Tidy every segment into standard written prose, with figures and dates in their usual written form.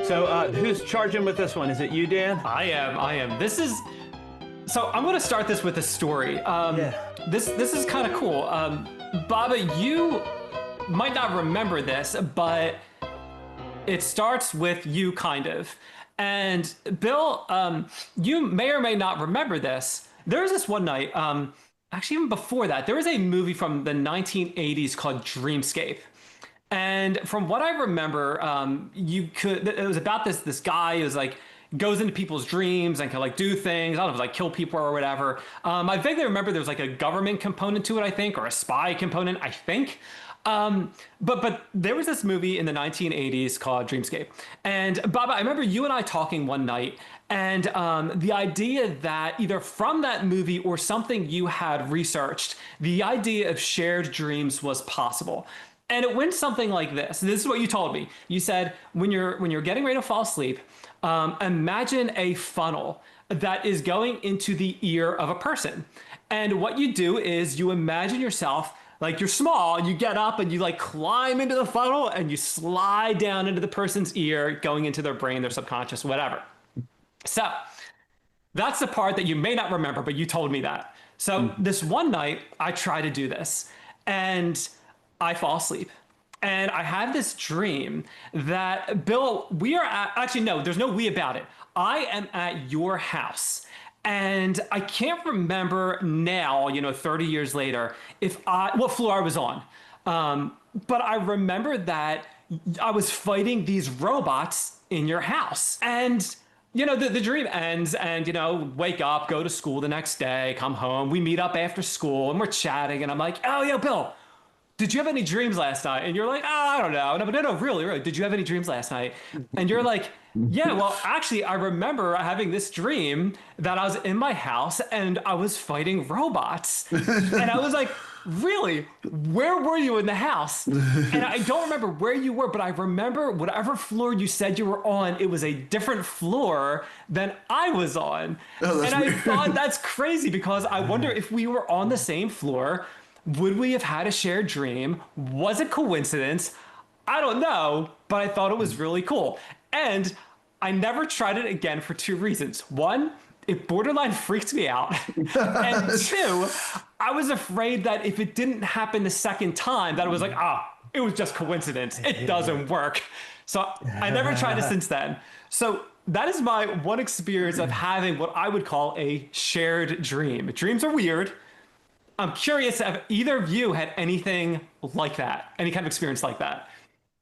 So, who's charging with this one? Is it you, Dan? I am. So I'm going to start this with a story. Yeah. This is kind of cool. Baba, you might not remember this, but it starts with you, kind of. And Bill, you may or may not remember this. There was this one night, actually, even before that, there was a movie from the 1980s called Dreamscape. And from what I remember, it was about this guy who's like goes into people's dreams and can like do things. I don't know if it's like kill people or whatever. I vaguely remember there was like a government component to it, I think, or a spy component, I think. But there was this movie in the 1980s called Dreamscape. And Baba, I remember you and I talking one night, and the idea that either from that movie or something you had researched, the idea of shared dreams was possible. And it went something like this. This is what you told me. You said when you're getting ready to fall asleep, imagine a funnel that is going into the ear of a person. And what you do is you imagine yourself like you're small, and you get up and you like climb into the funnel and you slide down into the person's ear, going into their brain, their subconscious, whatever. So that's the part that you may not remember, but you told me that. So this one night, I try to do this, and I fall asleep. And I have this dream that, Bill, we are at, actually, no, there's no we about it. I am at your house. And I can't remember now, 30 years later, what floor I was on. But I remember that I was fighting these robots in your house. And the dream ends and, wake up, go to school the next day, come home. We meet up after school and we're chatting. And I'm like, oh, yeah, Bill, did you have any dreams last night? And you're like, oh, I don't know. No, really, really. Did you have any dreams last night? And you're like, yeah, well, actually, I remember having this dream that I was in my house and I was fighting robots. And I was like, really? Where were you in the house? And I don't remember where you were, but I remember whatever floor you said you were on, it was a different floor than I was on. Oh, and I weird. thought that's crazy because I wonder if we were on the same floor, would we have had a shared dream? Was it coincidence? I don't know, but I thought it was really cool. And I never tried it again for two reasons. One, it borderline freaked me out. And two, I was afraid that if it didn't happen the second time, that it was like, it was just coincidence. It doesn't work. So I never tried it since then. So that is my one experience of having what I would call a shared dream. Dreams are weird. I'm curious if either of you had anything like that, any kind of experience like that.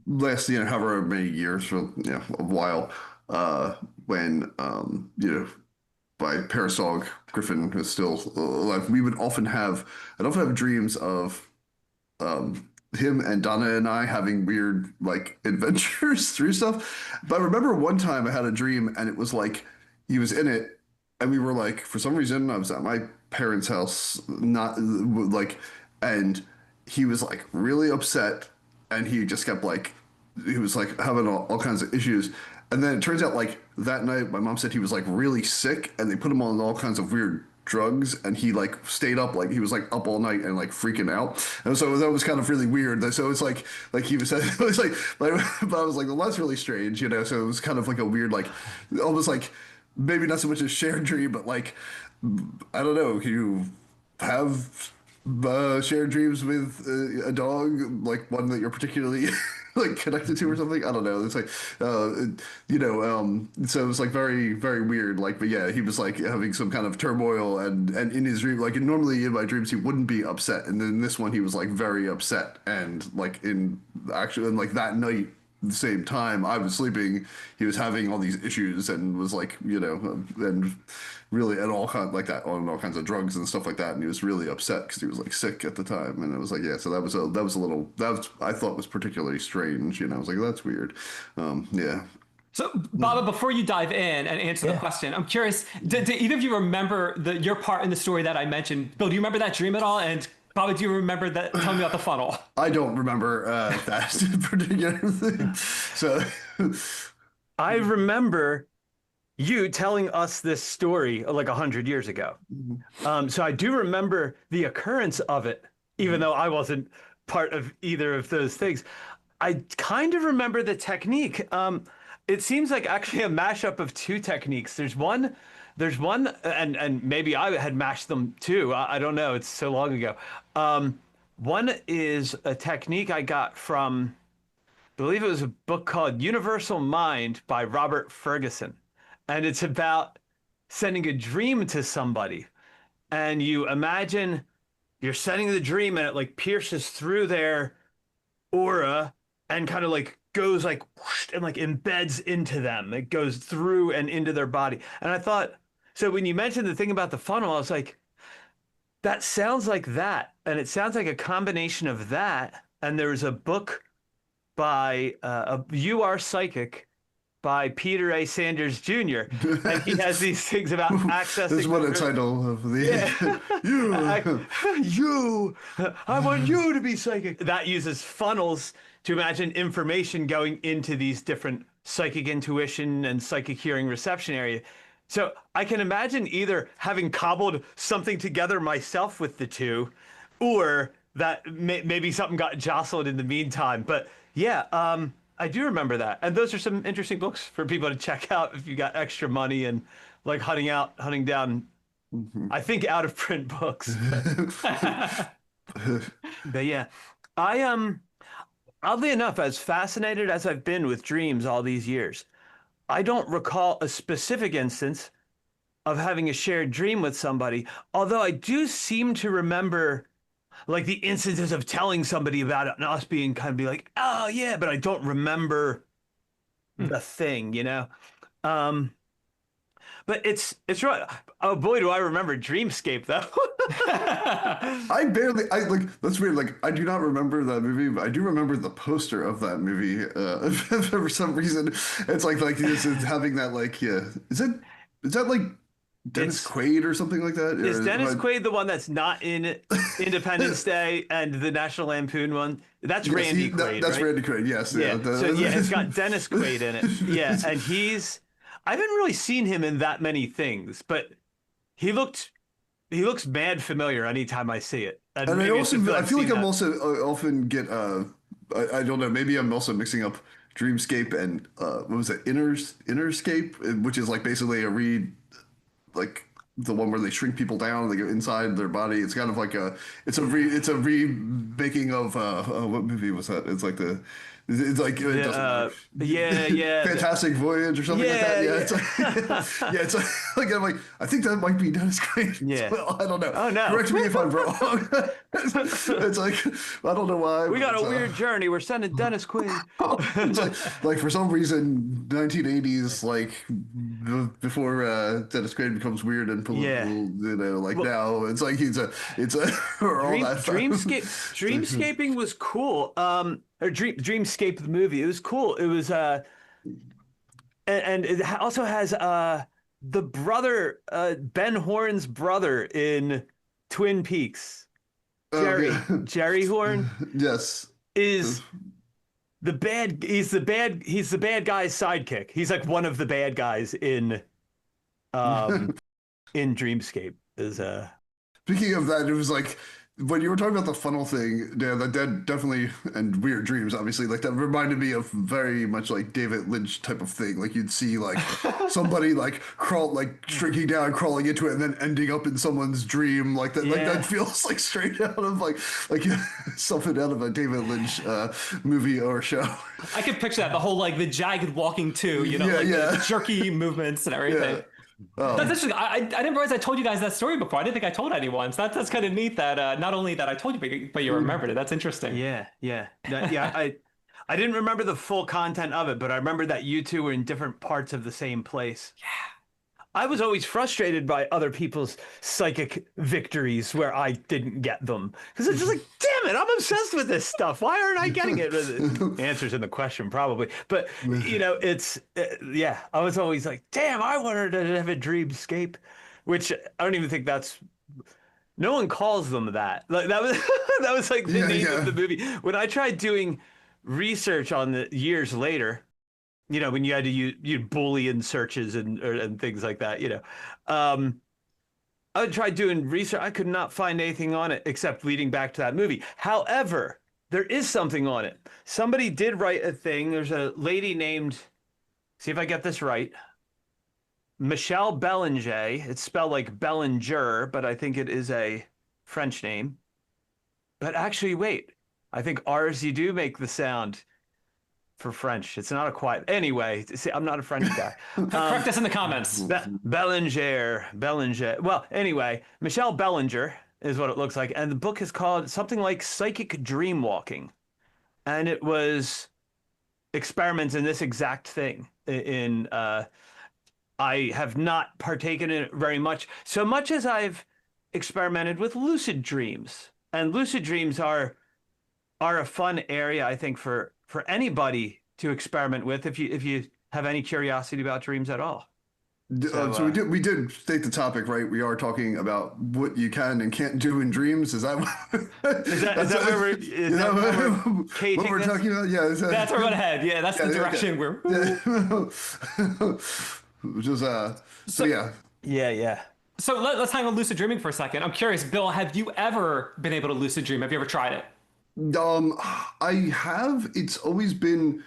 Last, however many years, for a while, when my parents' dog Griffin was still alive, I'd often have dreams of him and Donna and I having weird like adventures through stuff. But I remember one time I had a dream and it was like he was in it, and we were like, for some reason, I was at my parents' house, not like, and he was like really upset, and he just kept like, he was like having all kinds of issues. And then it turns out like that night, my mom said he was like really sick, and they put him on all kinds of weird drugs, and he like stayed up, like he was like up all night and like freaking out. And so that was kind of really weird. So it's like he was, it was like, but I was like, well, that's really strange, So it was kind of like a weird, like almost like, maybe not so much a shared dream, but like, I don't know, you have shared dreams with a dog, like one that you're particularly like connected to or something. I don't know. It's like, so it was like very, very weird. Like, but yeah, he was like having some kind of turmoil, and in his dream, like normally in my dreams he wouldn't be upset, and then this one he was like very upset, and like in like that night, the same time I was sleeping, he was having all these issues and was like, and really at all kind like that on all kinds of drugs and stuff like that, and he was really upset because he was like sick at the time, and it was like, yeah, so that was a little, that was, I thought, was particularly strange. I was like, that's weird. Yeah. So, Baba, before you dive in and answer the question, I'm curious, did either of you remember your part in the story that I mentioned? Bill, do you remember that dream at all? And Baba, do you remember that? Tell me about the funnel. I don't remember that particular thing. So I remember you telling us this story like 100 years ago. So I do remember the occurrence of it, even though I wasn't part of either of those things. I kind of remember the technique. It seems like actually a mashup of two techniques. There's one, and maybe I had mashed them too. I don't know. It's so long ago. One is a technique I got from, I believe it was a book called Universal Mind by Robert Ferguson, and it's about sending a dream to somebody, and you imagine you're sending the dream, and it like pierces through their aura and kind of like goes like whoosh, and like embeds into them. It goes through and into their body. And I thought, so when you mentioned the thing about the funnel, I was like, that sounds like that. And it sounds like a combination of that. And there's a book by You Are Psychic by Peter A. Sanders Jr. And he has these things about accessing. This is what a title of the I want you to be psychic. That uses funnels to imagine information going into these different psychic intuition and psychic hearing reception area. So I can imagine either having cobbled something together myself with the two, or that maybe something got jostled in the meantime. But yeah, I do remember that. And those are some interesting books for people to check out if you got extra money and like hunting down, I think out of print books. But yeah, I oddly enough, as fascinated as I've been with dreams all these years, I don't recall a specific instance of having a shared dream with somebody, although I do seem to remember like the instances of telling somebody about it and us being kind of be like, oh yeah, but I don't remember the thing, you know? But it's right. Oh boy, do I remember Dreamscape though. I like, that's weird. Like, I do not remember that movie, but I do remember the poster of that movie. For some reason, it's like this is having that like, yeah. Is that like Dennis Quaid or something like that? Is Or Dennis Quaid the one that's not in Independence Day and the National Lampoon one? That's yes, Randy Quaid, that's right? Randy Quaid. Yes. Yeah. So yeah, it's got Dennis Quaid in it. Yeah, and I haven't really seen him in that many things, but he looks mad familiar anytime I see it. And I feel like I'm also often get I don't know, maybe I'm also mixing up Dreamscape and what was it, Innerscape, which is like basically like the one where they shrink people down and they go inside their body. It's kind of like it's a remaking of what movie was that? It's like it doesn't matter. Yeah. Fantastic Voyage or something like that. Yeah, it's like, yeah, it's like I'm like, I think that might be Dennis Quaid. Yeah. Well, I don't know. Oh no. Correct me if I'm wrong. It's like, I don't know why. We got a weird journey. We're sending Dennis Quaid. It's like for some reason 1980s, like before Dennis Quaid becomes weird and political, Yeah. you know, like now it's like it's a or all that stuff. Dreamscaping was cool. Or Dreamscape the movie. It was cool. It was and it also has the brother Ben Horn's brother in Twin Peaks. Jerry Horn Yes. is he's the bad guy's sidekick. He's like one of the bad guys in in Dreamscape. Speaking of that, it was like when you were talking about the funnel thing, yeah, that definitely, and weird dreams, obviously, like that reminded me of very much like David Lynch type of thing. Like you'd see like somebody like shrinking down, crawling into it, and then ending up in someone's dream. Like that, like that feels like straight out of like something out of a David Lynch movie or show. I could picture that, the whole like the jagged walking too, you know, the jerky movements and everything. Yeah. That's interesting. I didn't realize I told you guys that story before. I didn't think I told anyone. So that's kind of neat that not only that I told you, but you remembered it. That's interesting. Yeah. I didn't remember the full content of it, but I remember that you two were in different parts of the same place. Yeah. I was always frustrated by other people's psychic victories where I didn't get them. Because it's just like, damn it, I'm obsessed with this stuff. Why aren't I getting it? The answer's in the question, probably. But, you know, it's, yeah, I was always like, damn, I wanted to have a dreamscape, which I don't even think no one calls them that. Like that was like the name of the movie. When I tried doing research on the years later, you know, when you had to use Boolean searches and things like that, you know, I tried doing research. I could not find anything on it except leading back to that movie. However, there is something on it. Somebody did write a thing. There's a lady named see if I get this right. Michelle Belanger. It's spelled like Bellinger, but I think it is a French name. But actually, wait. I think R's you do make the sound for French. It's not a quiet. Anyway, see, I'm not a French guy. Correct us in the comments. Bellinger. Well, anyway, Michelle Bellinger is what it looks like, and the book is called something like Psychic Dream Walking, and it was experiments in this exact thing. I have not partaken in it very much, so much as I've experimented with lucid dreams, and lucid dreams are a fun area, I think, for anybody to experiment with if you have any curiosity about dreams at all. So we did state the topic, right? We are talking about what you can and can't do in dreams. Is that where we're what we're talking about? Yeah, that's where we're headed. Yeah, that's the direction we're. Which is so yeah. Yeah. So let's hang on lucid dreaming for a second. I'm curious, Bill, have you ever been able to lucid dream? Have you ever tried it? I have. It's always been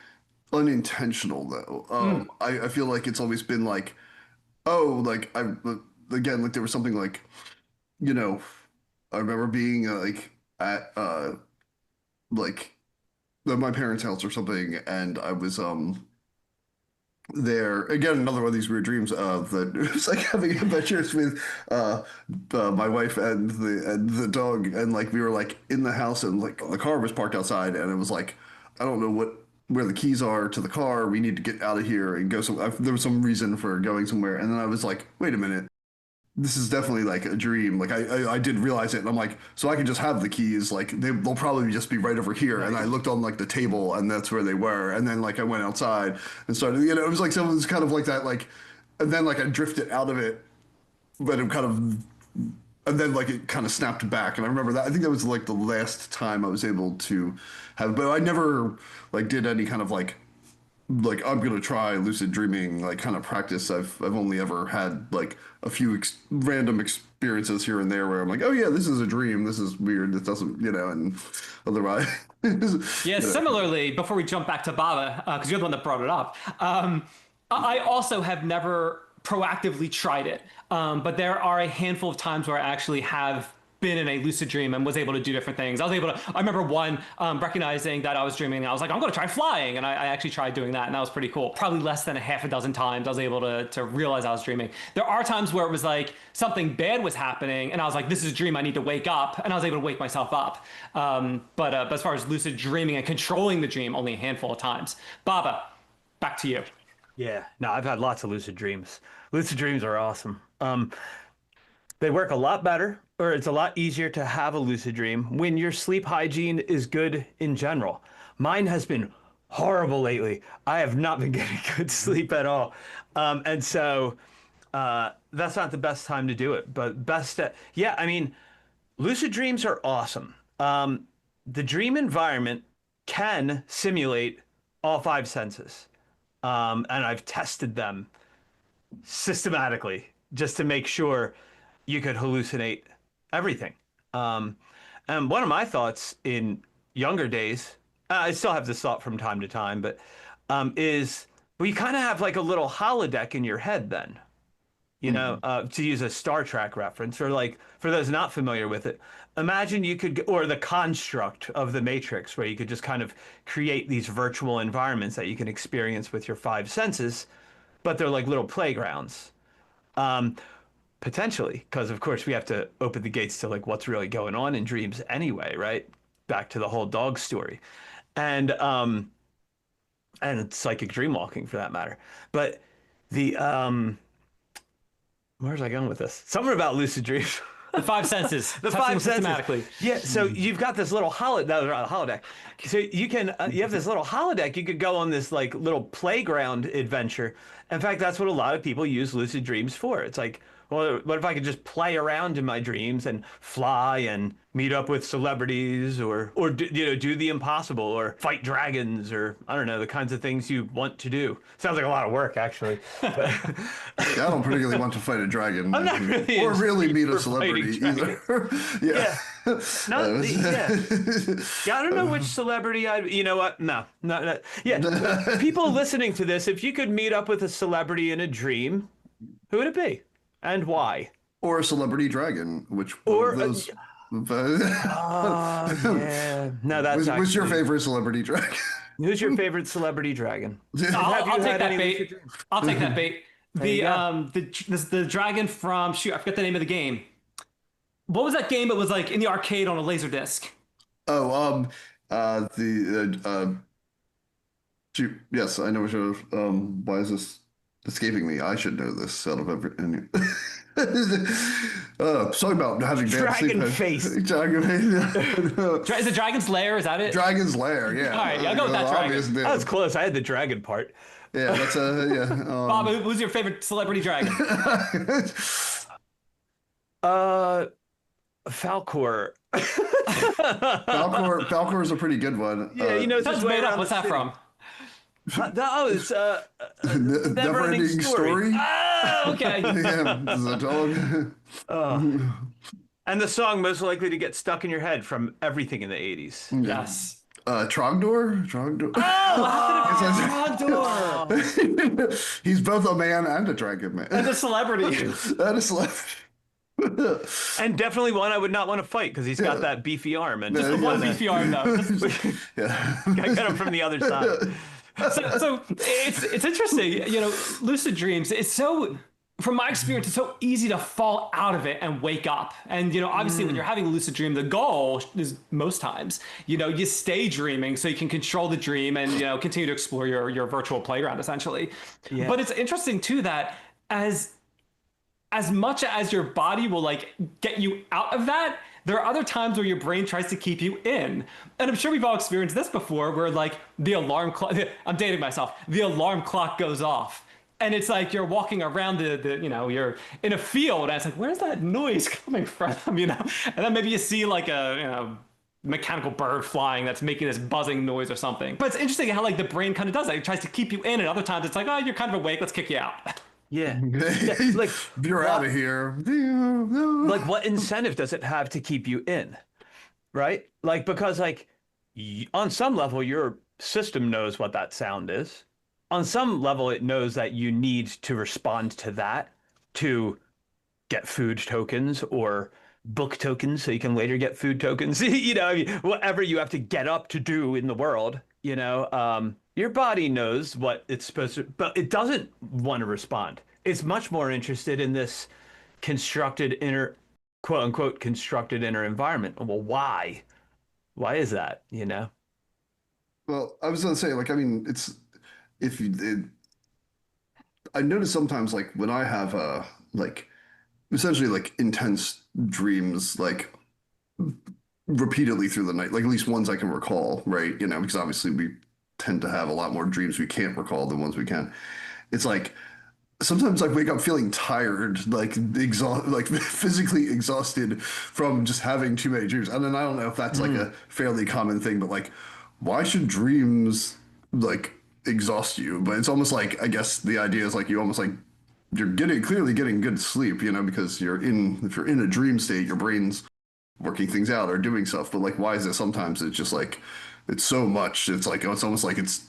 unintentional though. I feel like it's always been like, oh, like again, like there was something like, you know, I remember being like at like my parents' house or something, and I was there again, another one of these weird dreams that it was like having adventures with my wife and the dog, and like we were like in the house, and like the car was parked outside, and it was like I don't know where the keys are to the car, we need to get out of here and go there was some reason for going somewhere, and then I was like, wait a minute, this is definitely like a dream. Like I did realize it, and I'm like, so I can just have the keys. Like they'll probably just be right over here. And I looked on like the table, and that's where they were. And then like I went outside and started. You know, it was like someone was kind of like that. Like, and then like I drifted out of it, but it kind of, and then like it kind of snapped back. And I remember that. I think that was like the last time I was able to have. But I never like did any kind of like I'm gonna try lucid dreaming like kind of practice. I've only ever had like a few random experiences here and there where I'm like, oh yeah, this is a dream, this is weird, this doesn't, you know, and otherwise yeah, similarly, before we jump back to Baba, because you're the one that brought it up, I also have never proactively tried it, but there are a handful of times where I actually have been in a lucid dream and was able to do different things. I remember one, recognizing that I was dreaming, and I was like, I'm going to try flying. And I actually tried doing that, and that was pretty cool. Probably less than a half a dozen times I was able to realize I was dreaming. There are times where it was like something bad was happening, and I was like, this is a dream, I need to wake up. And I was able to wake myself up. But as far as lucid dreaming and controlling the dream, only a handful of times. Baba, back to you. Yeah. No, I've had lots of lucid dreams. Lucid dreams are awesome. They work a lot better, or it's a lot easier to have a lucid dream when your sleep hygiene is good in general. Mine has been horrible lately. I have not been getting good sleep at all. And so that's not the best time to do it, but yeah, I mean, lucid dreams are awesome. The dream environment can simulate all five senses. And I've tested them systematically just to make sure you could hallucinate everything. And one of my thoughts in younger days, I still have this thought from time to time, but is well, you kind of have like a little holodeck in your head then, you know, to use a Star Trek reference, or like for those not familiar with it, imagine you could, or the construct of the Matrix, where you could just kind of create these virtual environments that you can experience with your five senses, but they're like little playgrounds. Potentially, because of course we have to open the gates to like what's really going on in dreams anyway, right? Back to the whole dog story, and psychic dream walking for that matter. But the where's I going with this? Something about lucid dreams. The five senses. The five senses. Systematically. Yeah. So you've got this little holodeck. So you can you have this little holodeck. You could go on this like little playground adventure. In fact, that's what a lot of people use lucid dreams for. It's like, well, what if I could just play around in my dreams and fly and meet up with celebrities or do the impossible or fight dragons or I don't know, the kinds of things you want to do. Sounds like a lot of work, actually. But Yeah, I don't particularly want to fight a dragon I'm not really or in really shape meet a for fighting celebrity dragons. either. Yeah. Yeah. Not yeah. Yeah, I don't know which celebrity I. You know what? No, no, no. Yeah, people listening to this, if you could meet up with a celebrity in a dream, who would it be, and why? Or a celebrity dragon, which one of Or those? oh yeah, no, that's What's your actually. favorite celebrity dragon? Who's your favorite celebrity dragon? Have I'll you take had that any lucid bait. dreams? I'll take that bait. There you The go. the dragon from shoot, I forget the name of the game. What was that game? It was like in the arcade on a laser disc. Oh, the shoot, yes, I know what you're. Why is this escaping me? I should know this out of every. Sorry about having bad sleep. Dragon face. Dragon face. Is it Dragon's Lair? Is that it? Dragon's Lair. Yeah. All right, yeah, I'll go with that dragon. Obvious name. That was close. I had the dragon part. Yeah, that's a yeah. Bob, who's your favorite celebrity dragon? Uh, Falcor. Falcor is a pretty good one. Yeah, you know, it's That's just way made up. around What's the that city. from? No, it's Never-ending story. Oh, okay. Yeah, this is a dog. And the song most likely to get stuck in your head from everything in the 80s. Yes. Trogdor? Trogdor. Oh, He's both a man and a dragon man. And a celebrity. That is left. and definitely one I would not want to fight because he's got that beefy arm and Yeah, just One yeah. beefy arm though. Yeah. I got him from the other side. So it's interesting, you know, lucid dreams. It's so, from my experience, it's so easy to fall out of it and wake up. And you know, obviously, when you're having a lucid dream, the goal is most times, you know, you stay dreaming so you can control the dream and you know continue to explore your virtual playground essentially. Yeah. But it's interesting too that as much as your body will like get you out of that, there are other times where your brain tries to keep you in. And I'm sure we've all experienced this before where like the alarm clock, I'm dating myself, the alarm clock goes off. And it's like you're walking around the you know, you're in a field and it's like, where's that noise coming from, you know? And then maybe you see like a, you know, mechanical bird flying that's making this buzzing noise or something. But it's interesting how like the brain kind of does that. It tries to keep you in and other times it's like, oh, you're kind of awake, let's kick you out. Yeah. Yeah, like You're out of here. like what incentive does it have to keep you in? Right? Like because like on some level your system knows what that sound is. On some level it knows that you need to respond to that to get food tokens or book tokens so you can later get food tokens. You know, I mean, whatever you have to get up to do in the world, you know, your body knows what it's supposed to, but it doesn't want to respond. It's much more interested in this constructed inner, quote unquote, constructed inner environment. Well, why? Why is that? You know? Well, I was gonna say, like, I mean, it's if you, I notice sometimes, like, when I have like, essentially, like, intense dreams, like, repeatedly through the night, like, at least ones I can recall, right? You know, because obviously we tend to have a lot more dreams we can't recall than ones we can. It's like sometimes I wake up feeling tired, like like physically exhausted from just having too many dreams. And then I don't know if that's like a fairly common thing, but like, why should dreams like exhaust you? But it's almost like, I guess the idea is like you almost like you're clearly getting good sleep, you know, because if you're in a dream state, your brain's working things out or doing stuff. But like, why is it sometimes it's just like it's so much? It's like it's almost like it's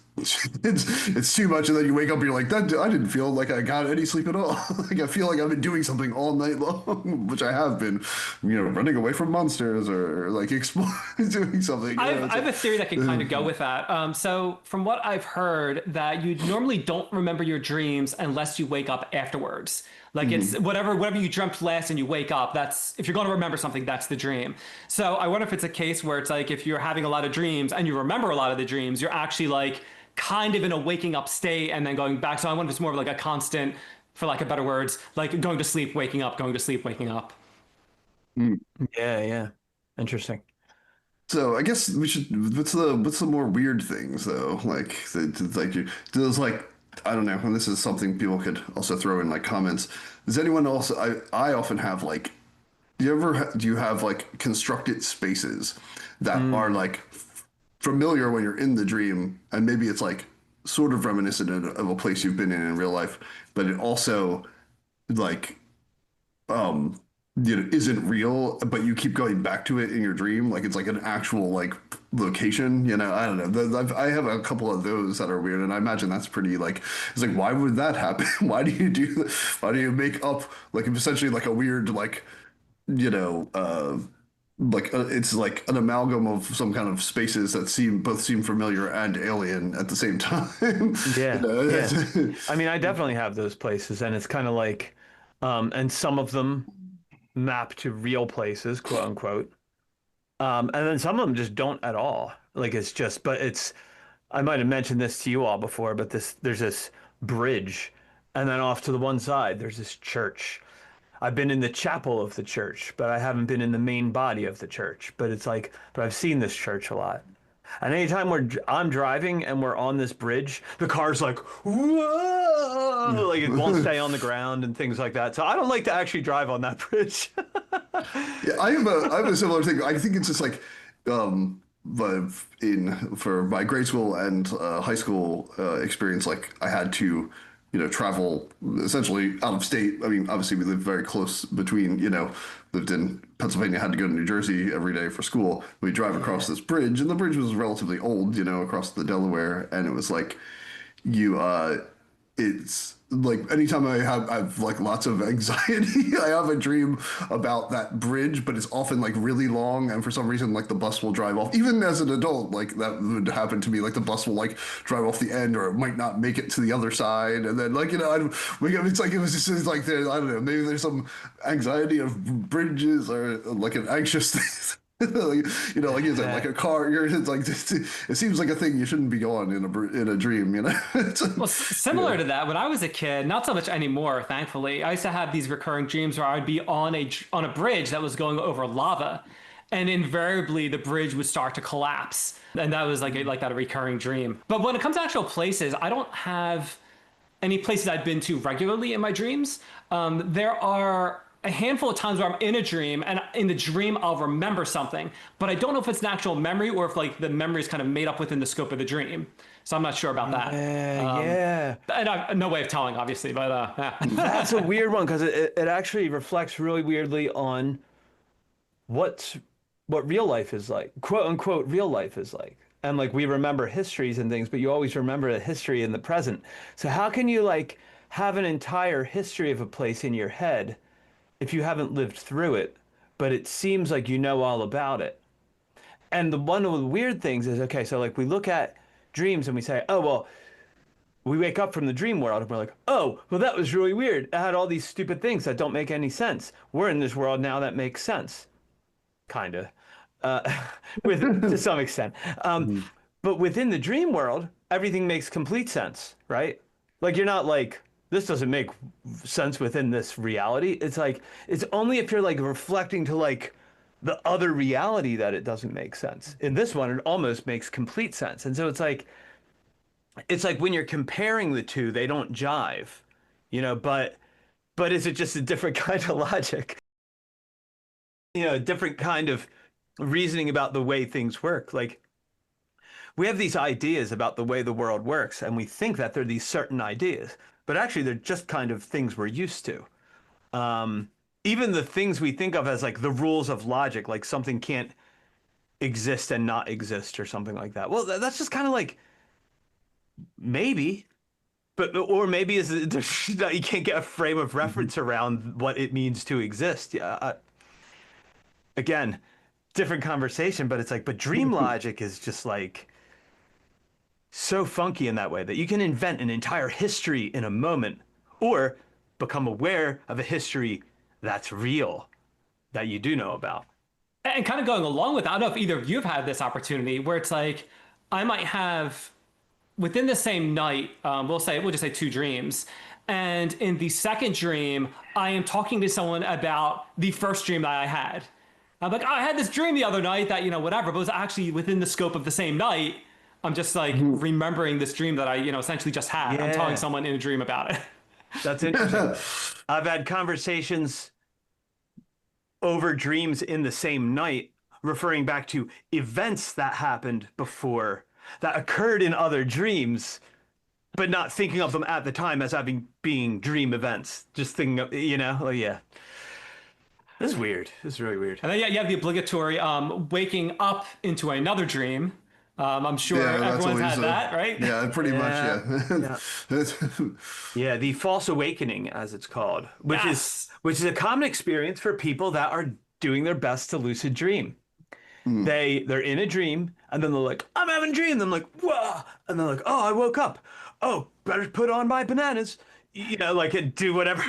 too much, and then you wake up and you're like, that I didn't feel like I got any sleep at all. Like I feel like I've been doing something all night long, which I have been, you know, running away from monsters or like exploring, doing something. I have a theory that can kind of go with that. So from what I've heard, that you normally don't remember your dreams unless you wake up afterwards. Like it's whatever you dreamt last and you wake up, that's, if you're going to remember something, that's the dream. So I wonder if it's a case where it's like, if you're having a lot of dreams and you remember a lot of the dreams, you're actually like kind of in a waking up state and then going back. So I wonder if it's more of like a constant, for lack of better words, like going to sleep, waking up, going to sleep, waking up. Yeah, yeah. Interesting. So I guess we should. What's the more weird things though? Like like those like I don't know, and this is something people could also throw in like comments. Does anyone else? I often have like, do you have like constructed spaces that are Mm, like familiar when you're in the dream, and maybe it's like sort of reminiscent of a place you've been in real life, but it also like um isn't real, but you keep going back to it in your dream, like it's like an actual like location. I don't know. I have a couple of those that are weird, and I imagine that's pretty like it's like why would that happen? Why do you make up like essentially like a weird like you know it's like an amalgam of some kind of spaces that seem familiar and alien at the same time. yeah, yeah. It's- I mean, I definitely have those places, and it's kind of like, and some of them map to real places, quote unquote. And then some of them just don't at all. Like it's just, but it's, I might have mentioned this to you all before, but there's this bridge, and then off to the one side, there's this church. I've been in the chapel of the church, but I haven't been in the main body of the church. But it's like, but I've seen this church a lot. And anytime I'm driving and we're on this bridge, the car's like, whoa, like it won't stay on the ground and things like that. So I don't like to actually drive on that bridge. Yeah, I have a similar thing. I think it's just like but in for my grade school and high school experience, like I had to, travel essentially out of state. I mean, obviously we lived very close between, lived in Pennsylvania, had to go to New Jersey every day for school. We drive across Yeah. this bridge, and the bridge was relatively old, across the Delaware, and it was like you it's like anytime I've like lots of anxiety, I have a dream about that bridge, but it's often like really long, and for some reason like the bus will drive off. Even as an adult, like that would happen to me. Like the bus will like drive off the end, or it might not make it to the other side, and then like it's like it was just it's like there, I don't know, maybe there's some anxiety of bridges or like an anxious thing. Like, like you said, like a car. It's like it seems like a thing you shouldn't be on in a dream. It's Well, like, similar to that, when I was a kid, not so much anymore, thankfully. I used to have these recurring dreams where I'd be on a bridge that was going over lava, and invariably the bridge would start to collapse, and that was like that a recurring dream. But when it comes to actual places, I don't have any places I've been to regularly in my dreams. There are a handful of times where I'm in a dream, and in the dream I'll remember something, but I don't know if it's an actual memory or if like the memory is kind of made up within the scope of the dream. So I'm not sure about that. Yeah, yeah. And I no way of telling, obviously, but That's a yeah. weird one because it actually reflects really weirdly on what's what real life is like, quote unquote, real life is like. And like we remember histories and things, but you always remember the history in the present. So how can you like have an entire history of a place in your head if you haven't lived through it, but it seems like you know all about it? And one of the weird things is, okay, so like we look at dreams and we say, oh, well, we wake up from the dream world and we're like, oh, well, that was really weird. It had all these stupid things that don't make any sense. We're in this world now that makes sense, kind of, uh, with to some extent. Mhm. But within the dream world, everything makes complete sense, right? Like you're not like, this doesn't make sense within this reality. It's like, it's only if you're like reflecting to like the other reality that it doesn't make sense. In this one, it almost makes complete sense. And so it's like when you're comparing the two, they don't jive, but is it just a different kind of logic? A different kind of reasoning about the way things work. Like we have these ideas about the way the world works, and we think that they're these certain ideas, but actually they're just kind of things we're used to. Um, Even the things we think of as like the rules of logic, like something can't exist and not exist or something like that. Well, that's just kind of like maybe, but or maybe is it, you can't get a frame of Mhm. reference around what it means to exist. Yeah, again, different conversation, but it's like, but dream logic is just like so funky in that way that you can invent an entire history in a moment or become aware of a history that's real that you do know about. And kind of going along with, I don't know if either of you have had this opportunity where it's like I might have within the same night, we'll just say two dreams. And in the second dream, I am talking to someone about the first dream that I had. I'm like, oh, I had this dream the other night that, whatever, but it was actually within the scope of the same night. I'm just like remembering this dream that I, essentially just had. I'm telling Yeah, someone in a dream about it. that's interesting. I've had conversations over dreams in the same night, referring back to events that happened before, that occurred in other dreams, but not thinking of them at the time as having being dream events. Just thinking of, oh yeah. This is weird. This is really weird. And then yeah, you have the obligatory waking up into another dream. I'm sure Yeah, that's everyone's always had that, right? yeah, pretty much, Yeah. Yeah. yeah. Yeah, the false awakening, as it's called, Yes. which is a common experience for people that are doing their best to lucid dream. Mm. They're in a dream, and then they're like, I'm having a dream. And I'm like, whoa. And they're like, oh, I woke up. Oh, better put on my bananas. Like do whatever.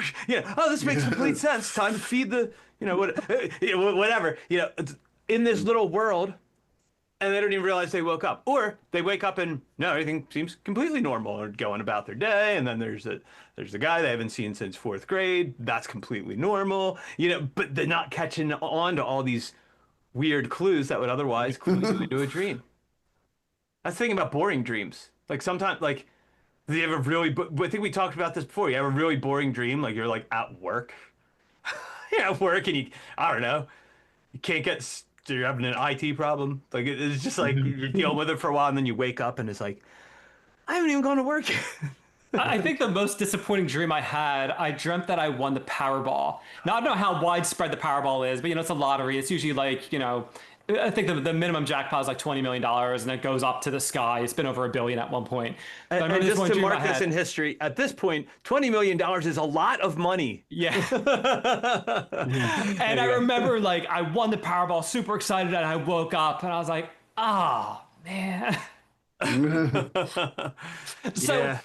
Oh, this makes complete sense. Time to feed the, whatever. In this little world, and they don't even realize they woke up. Or they wake up and no, everything seems completely normal and going about their day. And then there's a guy they haven't seen since fourth grade. That's completely normal. But they're not catching on to all these weird clues that would otherwise clue you into a dream. I was thinking about boring dreams. Like sometimes, like, do you ever really? I think we talked about this before. You have a really boring dream, like you're like at work. You're at work and I don't know, you can't get. You're having an IT problem. Like it's just like you're dealing with it for a while, and then you wake up and it's like, I haven't even gone to work yet. I think the most disappointing dream I had, I dreamt that I won the Powerball. Now, I don't know how widespread the Powerball is, but it's a lottery. It's usually like, I think the minimum jackpot is like $20 million and it goes up to the sky. It's been over $1 billion at one point. But I And remember this just one to dream I mark this had. in history, at this point, $20 million is a lot of money. Yeah. And I remember like I won the Powerball, super excited, and I woke up and I was like, oh, man. So Yeah.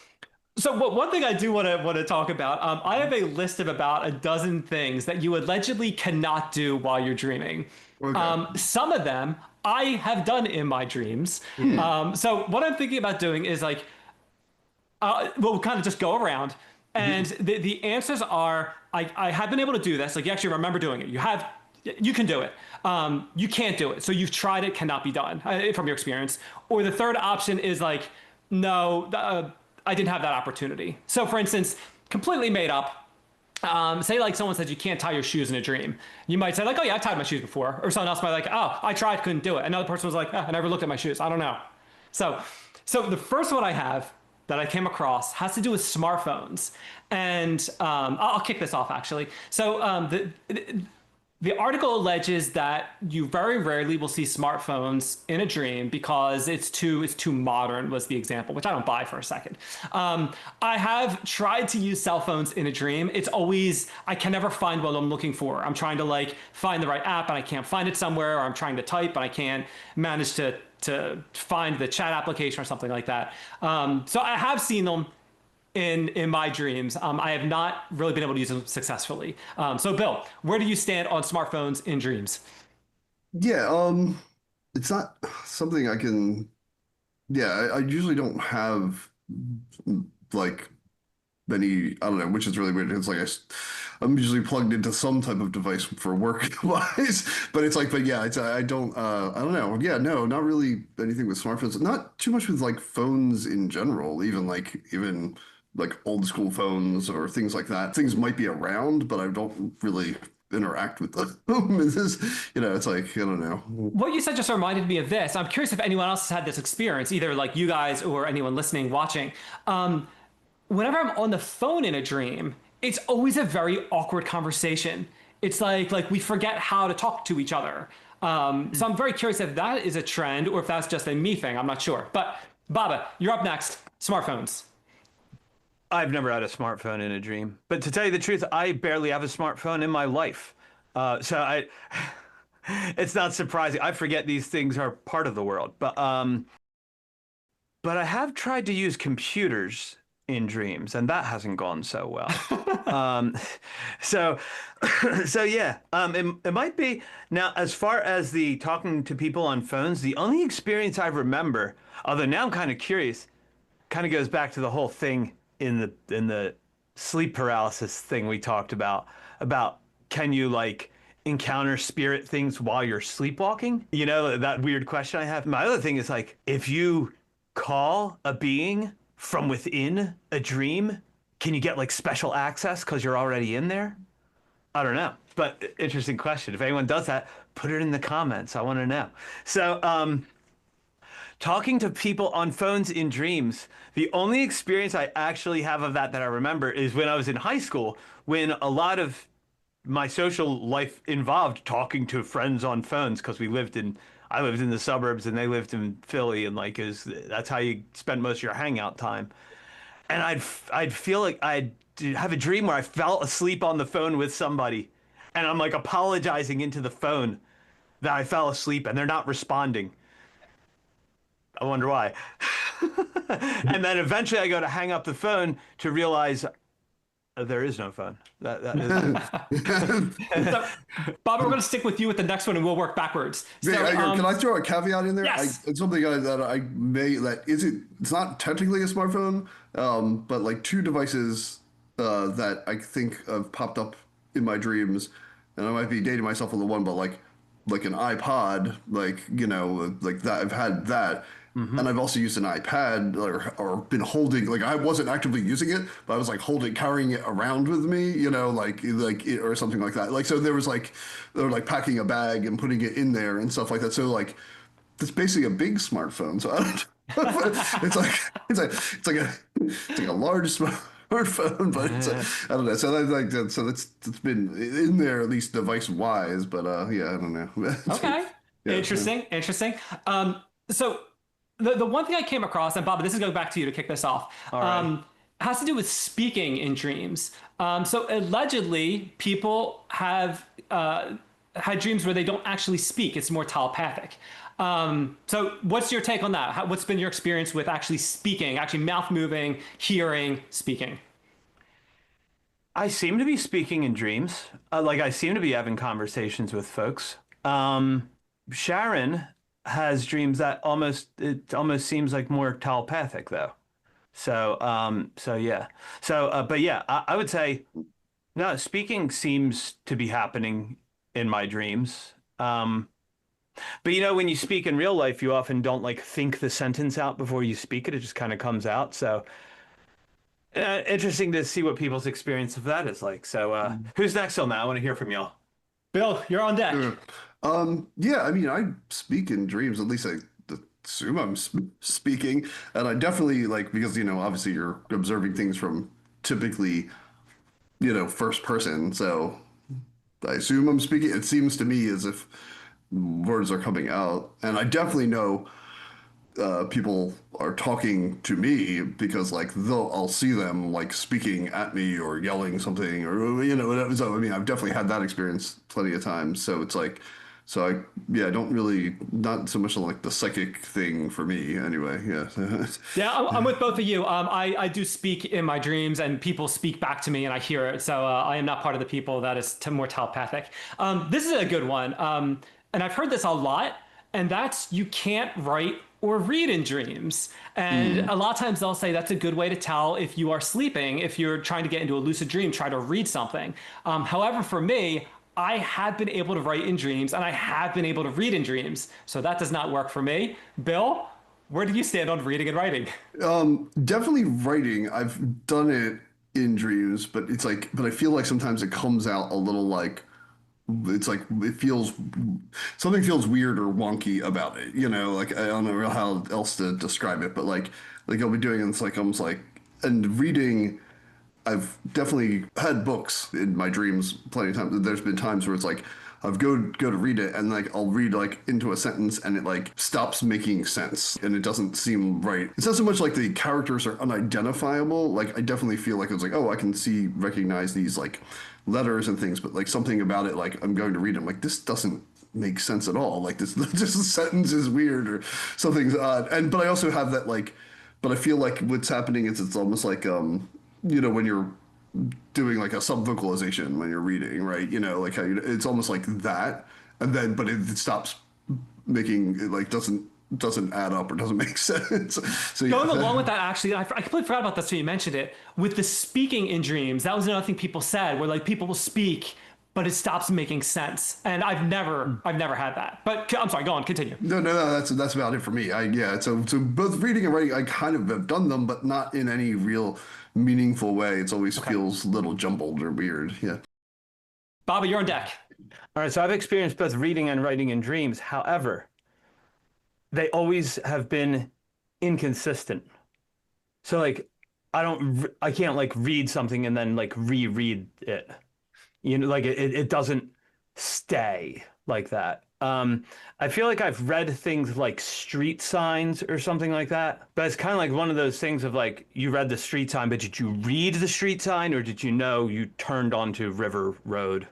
So one thing I do want to talk about, I have a list of about a dozen things that you allegedly cannot do while you're dreaming. Okay. Some of them I have done in my dreams. So what I'm thinking about doing is like, we'll kind of just go around, and the answers are I have been able to do this. Like you actually remember doing it. You can do it. You can't do it. So you've tried it, cannot be done from your experience. Or the third option is like, no. I didn't have that opportunity. So for instance, completely made up, say like someone said you can't tie your shoes in a dream. You might say like, oh yeah, I tied my shoes before. Or someone else might like, oh, I tried, couldn't do it. Another person was like, oh, I never looked at my shoes. I don't know. So the first one I have that I came across has to do with smartphones. And I'll kick this off actually. So the article alleges that you very rarely will see smartphones in a dream because it's too modern was the example, which I don't buy for a second. I have tried to use cell phones in a dream. It's always, I can never find what I'm looking for. I'm trying to like find the right app and I can't find it somewhere, or I'm trying to type and I can't manage to find the chat application or something like that. So I have seen them in my dreams. I have not really been able to use them successfully. So Bill, where do you stand on smartphones in dreams? Yeah, it's not something I can. Yeah, I usually don't have like many. I don't know, which is really weird. It's like I'm usually plugged into some type of device for work wise, but it's like, but yeah, I don't. I don't know. Yeah, no, not really anything with smartphones. Not too much with like phones in general. Even like old school phones or things like that. Things might be around, but I don't really interact with them. It's just, it's like, I don't know. What you said just reminded me of this. I'm curious if anyone else has had this experience, either like you guys or anyone listening, watching. Whenever I'm on the phone in a dream, it's always a very awkward conversation. It's like we forget how to talk to each other. So I'm very curious if that is a trend or if that's just a me thing. I'm not sure. But Baba, you're up next. Smartphones. I've never had a smartphone in a dream, but to tell you the truth, I barely have a smartphone in my life. So it's not surprising. I forget these things are part of the world, but I have tried to use computers in dreams, and that hasn't gone so well. So, so yeah, it might be now. As far as the talking to people on phones, the only experience I remember, although now I'm kind of curious, kind of goes back to the whole thing in the sleep paralysis thing we talked about can you like encounter spirit things while you're sleepwalking? That weird question I have. My other thing is like if you call a being from within a dream? Can you get like special access because you're already in there? I don't know, but interesting question. If anyone does that, put it in the comments. I want to know. So, talking to people on phones in dreams. The only experience I actually have of that I remember is when I was in high school, when a lot of my social life involved talking to friends on phones because I lived in the suburbs and they lived in Philly, and like is that's how you spend most of your hangout time. And I'd feel like I'd have a dream where I fell asleep on the phone with somebody, and I'm like apologizing into the phone that I fell asleep and they're not responding. I wonder why. And then eventually I go to hang up the phone to realize there is no phone. That is So, Bobby, we're going to stick with you with the next one, and we'll work backwards. So, Can I throw a caveat in there? Yes. It's something that I may that isn't. It's not technically a smartphone, but like two devices that I think have popped up in my dreams, and I might be dating myself on the one, but like an iPod, like like that. I've had that. And I've also used an iPad or been holding, like I wasn't actively using it, but I was like carrying it around with me, or something like that. Like, so they were like packing a bag and putting it in there and stuff like that. So like, it's basically a big smartphone. So I don't, it's like a large smartphone, but I don't know. So it's been in there at least device wise, but yeah, I don't know. Okay. Yeah, Interesting. So the one thing I came across, and Bob, this is going back to you to kick this off, right. has to do with speaking in dreams. So allegedly, people have had dreams where they don't actually speak. It's more telepathic. So what's your take on that? What's been your experience with actually speaking, actually mouth moving, hearing, speaking? I seem to be speaking in dreams. Like I seem to be having conversations with folks. Sharon has dreams that it almost seems like more telepathic though. So yeah. But yeah, I would say no, speaking seems to be happening in my dreams. But when you speak in real life, you often don't like think the sentence out before you speak it. It just kind of comes out. So interesting to see what people's experience of that is like. So who's next on that? I want to hear from y'all. Bill, you're on deck. yeah. Yeah, I mean, I speak in dreams. At least I assume I'm speaking, and I definitely like because obviously you're observing things from typically first person. So I assume I'm speaking. It seems to me as if words are coming out, and I definitely know people are talking to me because like I'll see them like speaking at me or yelling something or whatever. So I mean, I've definitely had that experience plenty of times. So it's like, so I don't really, not so much like the psychic thing for me anyway. Yeah. Yeah, I'm with both of you. I do speak in my dreams, and people speak back to me, and I hear it. So I am not part of the people that is more telepathic. This is a good one, and I've heard this a lot, and that's you can't write or read in dreams. And a lot of times they'll say that's a good way to tell if you are sleeping. If you're trying to get into a lucid dream, try to read something. However, for me, I have been able to write in dreams, and I have been able to read in dreams. So that does not work for me. Bill, where do you stand on reading and writing? Definitely writing. I've done it in dreams, but but I feel like sometimes it comes out a little like, it's like something feels weird or wonky about it, like I don't know how else to describe it, but like I'll be doing it, and it's like almost like, and reading, I've definitely had books in my dreams plenty of times. There's been times where it's like I've go to read it, and like I'll read like into a sentence and it like stops making sense and it doesn't seem right. It's not so much like the characters are unidentifiable. Like I definitely feel like it's like, oh, I can recognize these like letters and things, but like something about it, like I'm going to read it, I'm like, this doesn't make sense at all. Like this just sentence is weird or something's odd. But I also have that like, but I feel like what's happening is it's almost like when you're doing like a sub vocalization when you're reading, right? Like how it's almost like that, and then but it stops making it, like doesn't add up or doesn't make sense. So Going along with that, actually, I completely forgot about this when you mentioned it. With the speaking in dreams, that was another thing people said, where like people will speak but it stops making sense. And I've never had that. But I'm sorry, go on, continue. No. That's about it for me. Yeah. So both reading and writing, I kind of have done them, but not in any real meaningful way. It's always Okay. feels a little jumbled or weird. Yeah. Bobby, you're on deck. All right, so I've experienced both reading and writing in dreams. However, they always have been inconsistent. So like I can't like read something and then like reread it. You know, like it doesn't stay like that. I feel like I've read things like street signs or something like that, but it's kind of like one of those things of like you read the street sign, but did you read the street sign or did you know you turned onto River Road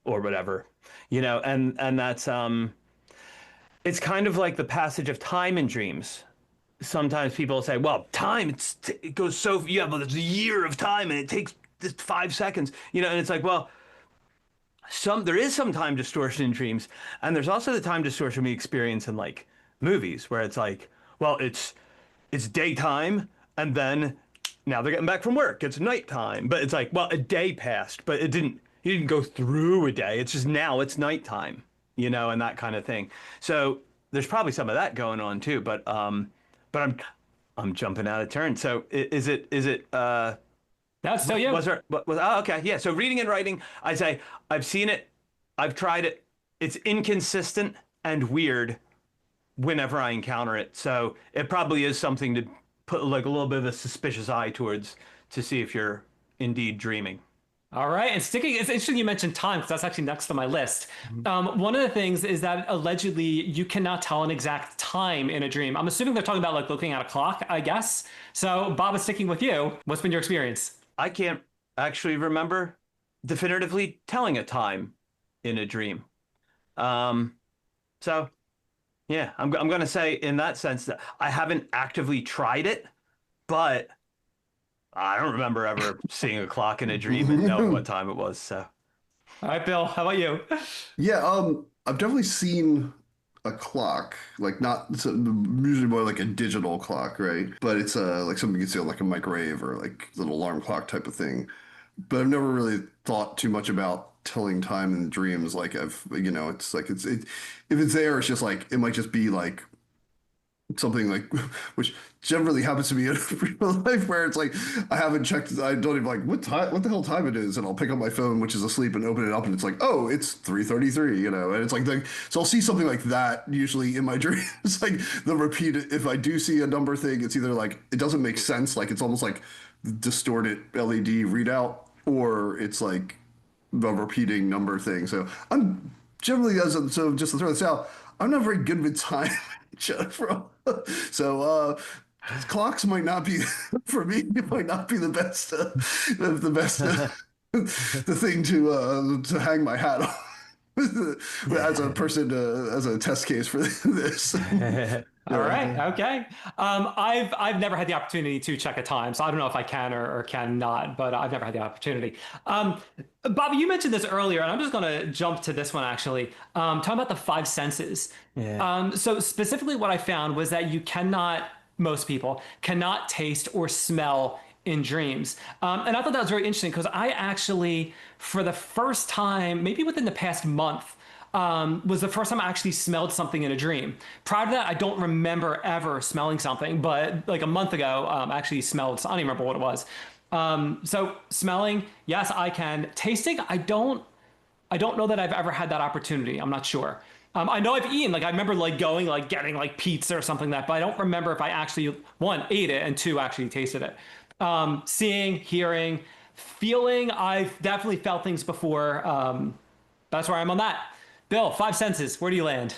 or whatever? You know, and that's it's kind of like the passage of time in dreams. Sometimes people say, well, time, it goes so, you have a year of time and it takes just 5 seconds, you know, and it's like, well, there is some time distortion in dreams. And there's also the time distortion we experience in like movies where it's like, well, it's daytime and then now they're getting back from work. It's nighttime. But it's like, well, a day passed, but you didn't go through a day. It's just now it's nighttime, you know, and that kind of thing. So there's probably some of that going on too, but I'm jumping out of turn. So is it That's still you. was there was oh, okay, yeah. So reading and writing, I say I've seen it, I've tried it. It's inconsistent and weird whenever I encounter it. So it probably is something to put like a little bit of a suspicious eye towards to see if you're indeed dreaming. All right, and sticking, it's interesting you mentioned time because that's actually next on my list. One of the things is that allegedly you cannot tell an exact time in a dream. I'm assuming they're talking about like looking at a clock, I guess. So, Bob, is sticking with you. What's been your experience? I can't actually remember definitively telling a time in a dream. Um, so yeah, I'm gonna say in that sense that I haven't actively tried it, but I don't remember ever seeing a clock in a dream and knowing what time it was. So All right, Bill, how about you? Yeah, I've definitely seen a clock, like not it's usually more like a digital clock, right? But it's like something you can see on like a microwave or like little alarm clock type of thing. But I've never really thought too much about telling time in dreams. Like it's like if it's there, it's just like it might just be like something like which generally happens to me in real life where it's like I haven't checked I don't even like what the hell time it is and I'll pick up my phone which is asleep and open it up and it's like oh it's 3:33 you know and it's like so I'll see something like that usually in my dreams like the repeat if I do see a number thing it's either like it doesn't make sense like it's almost like distorted LED readout or it's like the repeating number thing so I'm generally so just to throw this out I'm not very good with time Jennifer. So clocks might not be for me. It might not be the best, the best, the thing to hang my hat on as a person as a test case for this. All right, Yeah. okay. I've never had the opportunity to check a time, so I don't know if I can or cannot, but I've never had the opportunity. Bobby, you mentioned this earlier, and I'm just going to jump to this one actually. Talking about the five senses. yeah. So specifically, what I found was that most people cannot taste or smell in dreams. And I thought that was very interesting because I actually, for the first time, maybe within the past month, was the first time I actually smelled something in a dream. Prior to that, I don't remember ever smelling something, but like a month ago, I actually smelled, I don't even remember what it was. So smelling, yes, I can. Tasting, I don't know that I've ever had that opportunity. I'm not sure. I know I've eaten, like I remember like going, like getting like pizza or something like that, but I don't remember if I actually, one, ate it and two, actually tasted it. Seeing, hearing, feeling, I've definitely felt things before. That's where I'm on that. Bill, five senses, where do you land?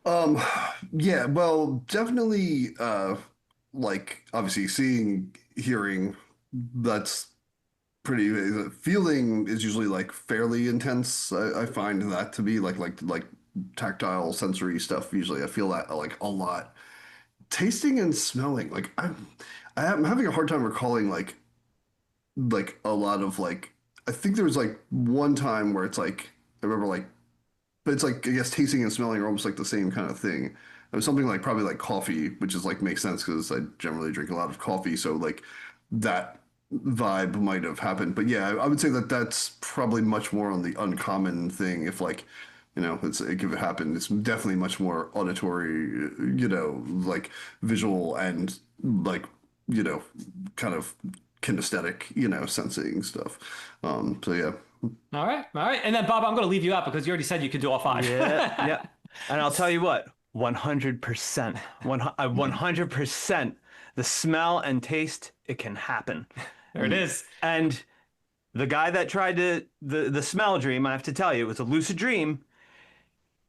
Um, yeah, well, definitely, like obviously seeing, hearing, that's pretty. Feeling is usually like fairly intense. I find that to be like tactile, sensory stuff. Usually, I feel that like a lot. Tasting and smelling, like I'm having a hard time recalling like a lot of like. I think there was like one time where it's like I remember like but it's like I guess tasting and smelling are almost like the same kind of thing. It was something like probably like coffee, which is like makes sense because I generally drink a lot of coffee. So like that vibe might have happened. But yeah, I would say that that's probably much more on the uncommon thing. If like, it's if it happened, it's definitely much more auditory, like visual and like, you know, kind of kinesthetic, sensing stuff. So yeah. All right. And then Bob, I'm going to leave you out because you already said you could do all five. Yeah, yeah. And I'll tell you what, 100%, 100%, the smell and taste, it can happen. There it is. And the guy that tried the smell dream, I have to tell you, it was a lucid dream.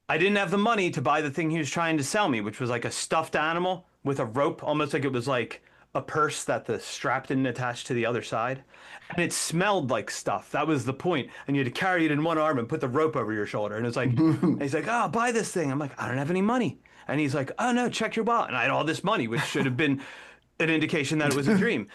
I didn't have the money to buy the thing he was trying to sell me, which was like a stuffed animal with a rope, almost like it was like a purse that the strap didn't attach to the other side. And it smelled like stuff. That was the point. And you had to carry it in one arm and put the rope over your shoulder. And it's like, and he's like, oh, buy this thing. I'm like, I don't have any money. And he's like, oh, no, check your wallet. And I had all this money, which should have been an indication that it was a dream.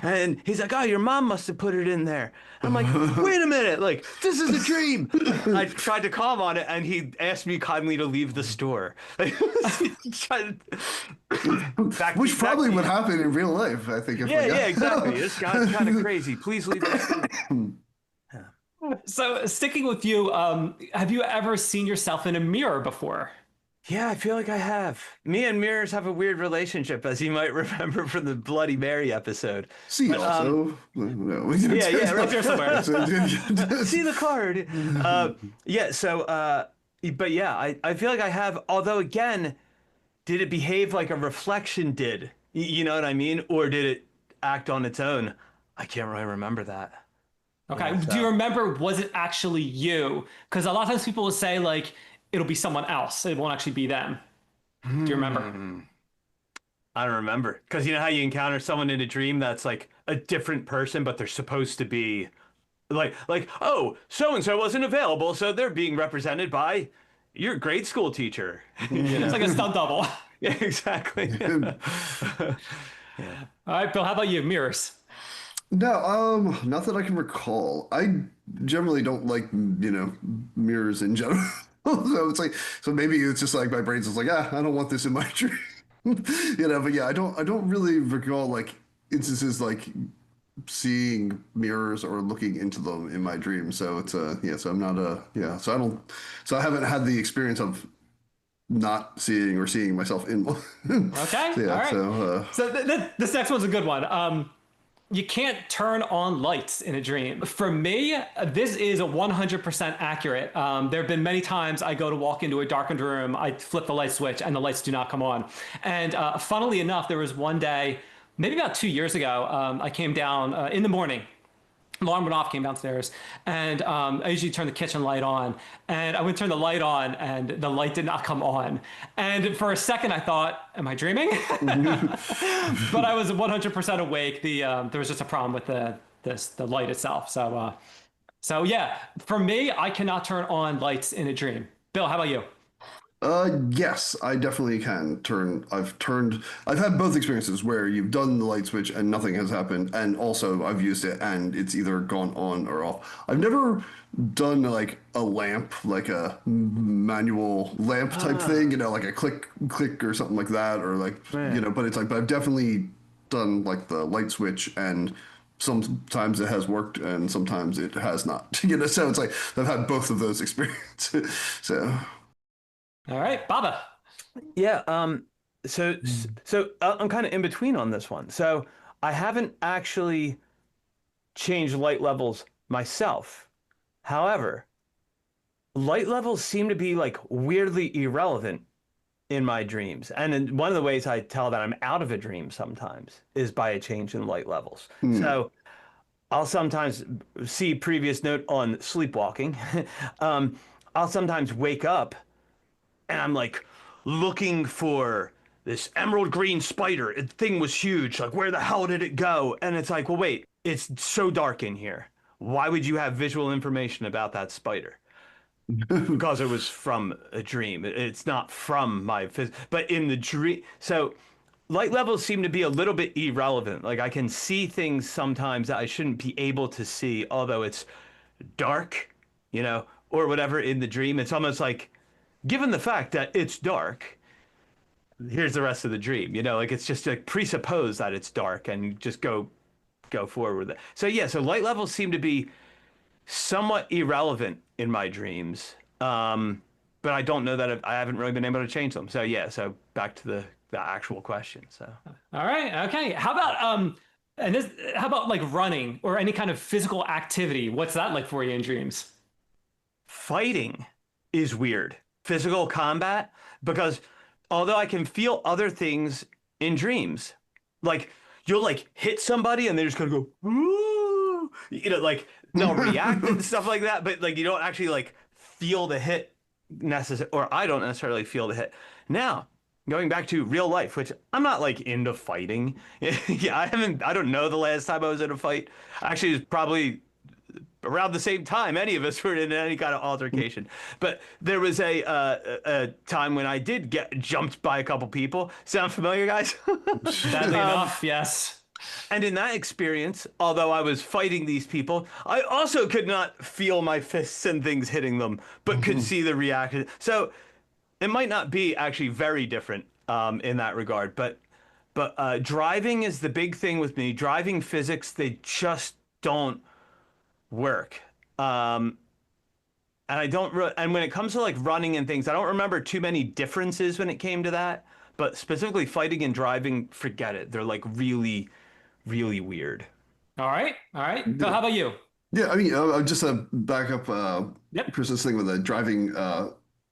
And he's like, oh, your mom must have put it in there. I'm like, wait a minute, like, this is a dream. I tried to call him on it, and he asked me kindly to leave the store. Which probably would happen in real life, I think. If yeah, yeah, exactly. This guy's kind of crazy. Please leave the store. So sticking with you, have you ever seen yourself in a mirror before? Yeah, I feel like I have. Me and mirrors have a weird relationship, as you might remember from the Bloody Mary episode. See, but, also, no. Yeah, right there somewhere. See the card. Yeah, so, but yeah, I feel like I have. Although, again, did it behave like a reflection did? You know what I mean? Or did it act on its own? I can't really remember that. Okay. Yeah, so. Do you remember, was it actually you? Because a lot of times people will say, like, it'll be someone else. It won't actually be them. Do you remember? I don't remember. Because you know how you encounter someone in a dream that's like a different person, but they're supposed to be like, oh, so-and-so wasn't available, so they're being represented by your grade school teacher. It's like a stunt double. Yeah, exactly. Yeah. All right, Bill, how about you? Mirrors. No, not that I can recall. I generally don't like, mirrors in general. So it's like, so maybe it's just like my brain's just like, I don't want this in my dream. But yeah, I don't really recall like instances like seeing mirrors or looking into them in my dream. So it's so I'm not so I haven't had the experience of not seeing or seeing myself in one. Okay. So, yeah, all right. So This next one's a good one. You can't turn on lights in a dream. For me, this is 100% accurate. There have been many times I go to walk into a darkened room, I flip the light switch, and the lights do not come on. And funnily enough, there was one day, maybe about 2 years ago, I came down in the morning. Alarm went off, came downstairs, and I usually turn the kitchen light on. And I went to turn the light on, and the light did not come on. And for a second, I thought, "Am I dreaming?" But I was 100% awake. There was just a problem with the light itself. So yeah, for me, I cannot turn on lights in a dream. Bill, how about you? Yes, I definitely can I've had both experiences where you've done the light switch and nothing has happened, and also I've used it and it's either gone on or off. I've never done like a lamp, like a manual lamp type thing, like a click or something like that, or like, but I've definitely done like the light switch, and sometimes it has worked and sometimes it has not. So it's like I've had both of those experiences. So. All right, Baba. Yeah. So I'm kind of in between on this one. So I haven't actually changed light levels myself. However, light levels seem to be like weirdly irrelevant in my dreams. And one of the ways I tell that I'm out of a dream sometimes is by a change in light levels. So I'll sometimes see previous note on sleepwalking. I'll sometimes wake up and I'm like looking for this emerald green spider. The thing was huge. Like, where the hell did it go? And it's like, well, wait, it's so dark in here. Why would you have visual information about that spider? Because it was from a dream. It's not from my but in the dream. So light levels seem to be a little bit irrelevant. Like, I can see things sometimes that I shouldn't be able to see, although it's dark, or whatever in the dream. It's almost like, given the fact that it's dark, here's the rest of the dream. Like, it's just like presuppose that it's dark and just go go forward with it. So yeah, so light levels seem to be somewhat irrelevant in my dreams. But I don't know that I haven't really been able to change them. So yeah, so back to the actual question. So All right. Okay. How about and this how about like running or any kind of physical activity? What's that like for you in dreams? fighting is weird. Physical combat, because although I can feel other things in dreams, like you'll like hit somebody and they're just gonna go, ooh, like they'll react and stuff like that, but like you don't actually like feel the hit necessary, or I don't necessarily feel the hit. Now, going back to real life, which I'm not like into fighting. Yeah, I don't know the last time I was in a fight. Actually, it was probably around the same time any of us were in any kind of altercation. But there was a time when I did get jumped by a couple people. Sound familiar, guys? Sadly enough, yes. And in that experience, although I was fighting these people, I also could not feel my fists and things hitting them, but could see the reaction. So it might not be actually very different in that regard. But driving is the big thing with me. Driving physics, they just don't work. And I don't and when it comes to like running and things, I don't remember too many differences when it came to that. But specifically fighting and driving, forget it. They're like really, really weird. All right. All right. So how about you? Yeah, I mean, just to back up Yep. Chris's thing with the driving.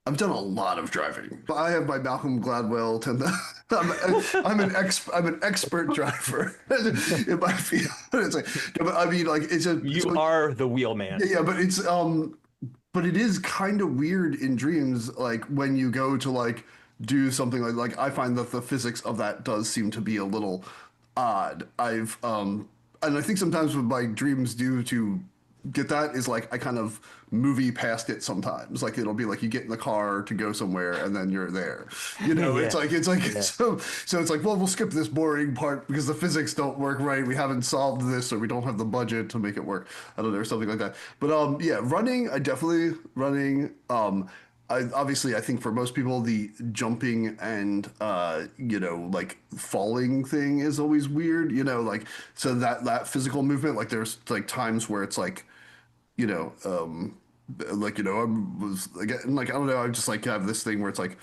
I've done a lot of driving. I have my Malcolm Gladwell 10. I'm an expert driver in my field. It's like, no, but I mean, like You are the wheelman. yeah, but it's but it is kind of weird in dreams, like when you go to like do something like I find that the physics of that does seem to be a little odd. And I think sometimes what my dreams do to get that is like I kind of movie past it sometimes. Like it'll be like you get in the car to go somewhere and then you're there. You know, Yeah. it's like Yeah. so it's like, well, we'll skip this boring part because the physics don't work right. We haven't solved this or we don't have the budget to make it work. I don't know, or something like that. But yeah, running, I definitely running. I think for most people the jumping and like falling thing is always weird, like so that physical movement, like there's like times where it's like you know, I was again, like I don't know, I just like have this thing where it's like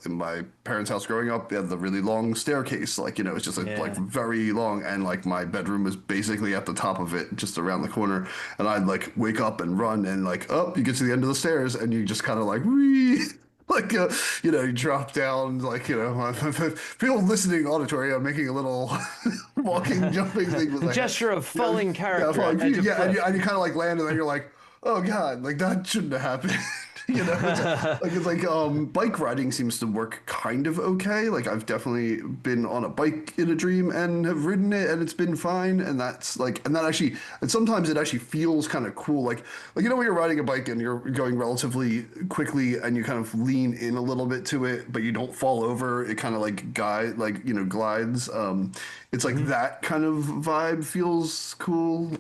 in my parents' house growing up, they had the really long staircase, like it's just like very long, and like my bedroom was basically at the top of it, just around the corner, and I'd like wake up and run, and like you get to the end of the stairs, and you just kind of like wee. Like you drop down, like people listening auditory. I'm making a little walking, jumping thing with like Gesture of falling character. yeah, falling, edge of yeah, cliff. and you kind of like land, and then you're like, oh god, like that shouldn't have happened. Bike riding seems to work kind of okay. Like I've definitely been on a bike in a dream and have ridden it and it's been fine. And that's like, and that actually, and sometimes it actually feels kind of cool. Like when you're riding a bike and you're going relatively quickly and you kind of lean in a little bit to it, but you don't fall over. It kind of like glides. It's like that kind of vibe feels cool.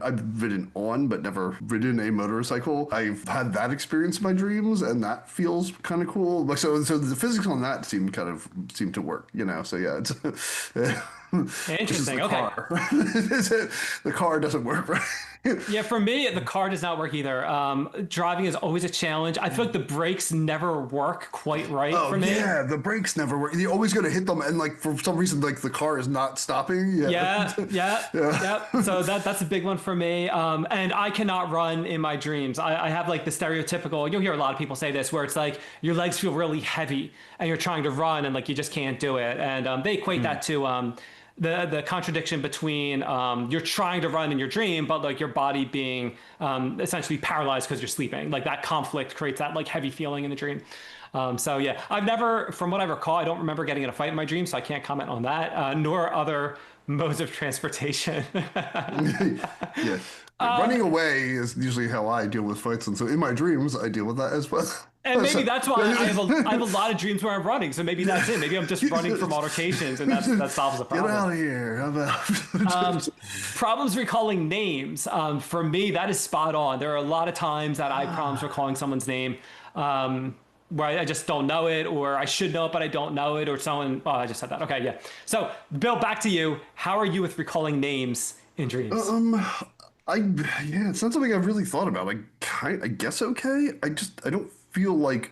I've ridden on, but never ridden a motorcycle. I've had that experience in my dreams, and that feels kind of cool. Like so the physics on that seem to work. So yeah, it's Interesting. the Okay. car. The car doesn't work right. Yeah, for me, the car does not work either. Driving is always a challenge. I feel like the brakes never work quite right for me. Yeah, the brakes never work. You're always going to hit them, and like for some reason, like the car is not stopping. Yeah. So that's a big one for me. And I cannot run in my dreams. I have like the stereotypical. You'll hear a lot of people say this, where it's like your legs feel really heavy, and you're trying to run, and like you just can't do it. And they equate that to the contradiction between you're trying to run in your dream, but like your body being essentially paralyzed because you're sleeping. Like that conflict creates that like heavy feeling in the dream. So yeah, I've never, from what I recall, I don't remember getting in a fight in my dream, so I can't comment on that, nor other modes of transportation. Yeah. Running away is usually how I deal with fights, and so in my dreams, I deal with that as well. And maybe that's why I have a lot of dreams where I'm running. So maybe that's it. Maybe I'm just running from altercations, and that solves the problem. Get out of here! How about? Problems recalling names. For me, that is spot on. There are a lot of times that I have problems recalling someone's name. where I just don't know it, or I should know it but I don't know it, or someone. Oh, I just said that. Okay, yeah. So, Bill, back to you. How are you with recalling names in dreams? Um, I yeah, it's not something I've really thought about. I guess okay. I don't feel like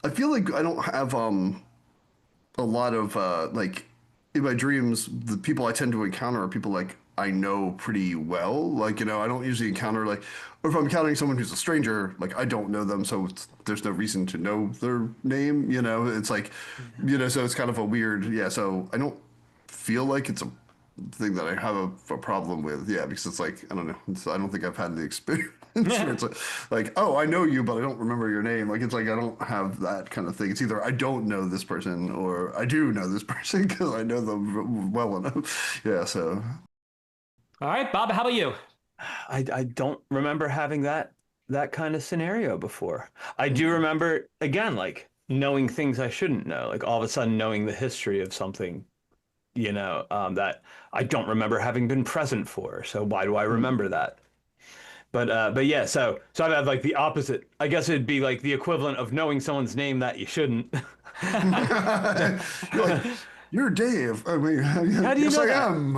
I feel like I don't have a lot of like in my dreams the people I tend to encounter are people like I know pretty well. Like, I don't usually encounter like or if I'm encountering someone who's a stranger, like I don't know them, so there's no reason to know their name, It's like, so it's kind of a weird, yeah, so I don't feel like it's a thing that I have a problem with. Yeah, because it's like I don't know. I don't think I've had the experience where it's like, oh, I know you, but I don't remember your name. Like it's like I don't have that kind of thing. It's either I don't know this person or I do know this person because I know them well enough. Yeah, so All right, Bob, how about you? I don't remember having that kind of scenario before. I do remember again, like knowing things I shouldn't know, like all of a sudden knowing the history of something, that I don't remember having been present for. So why do I remember that? But yeah, so I've had like the opposite. I guess it'd be like the equivalent of knowing someone's name that you shouldn't. you're like you're Dave. I mean, How do you yes, know I that? am.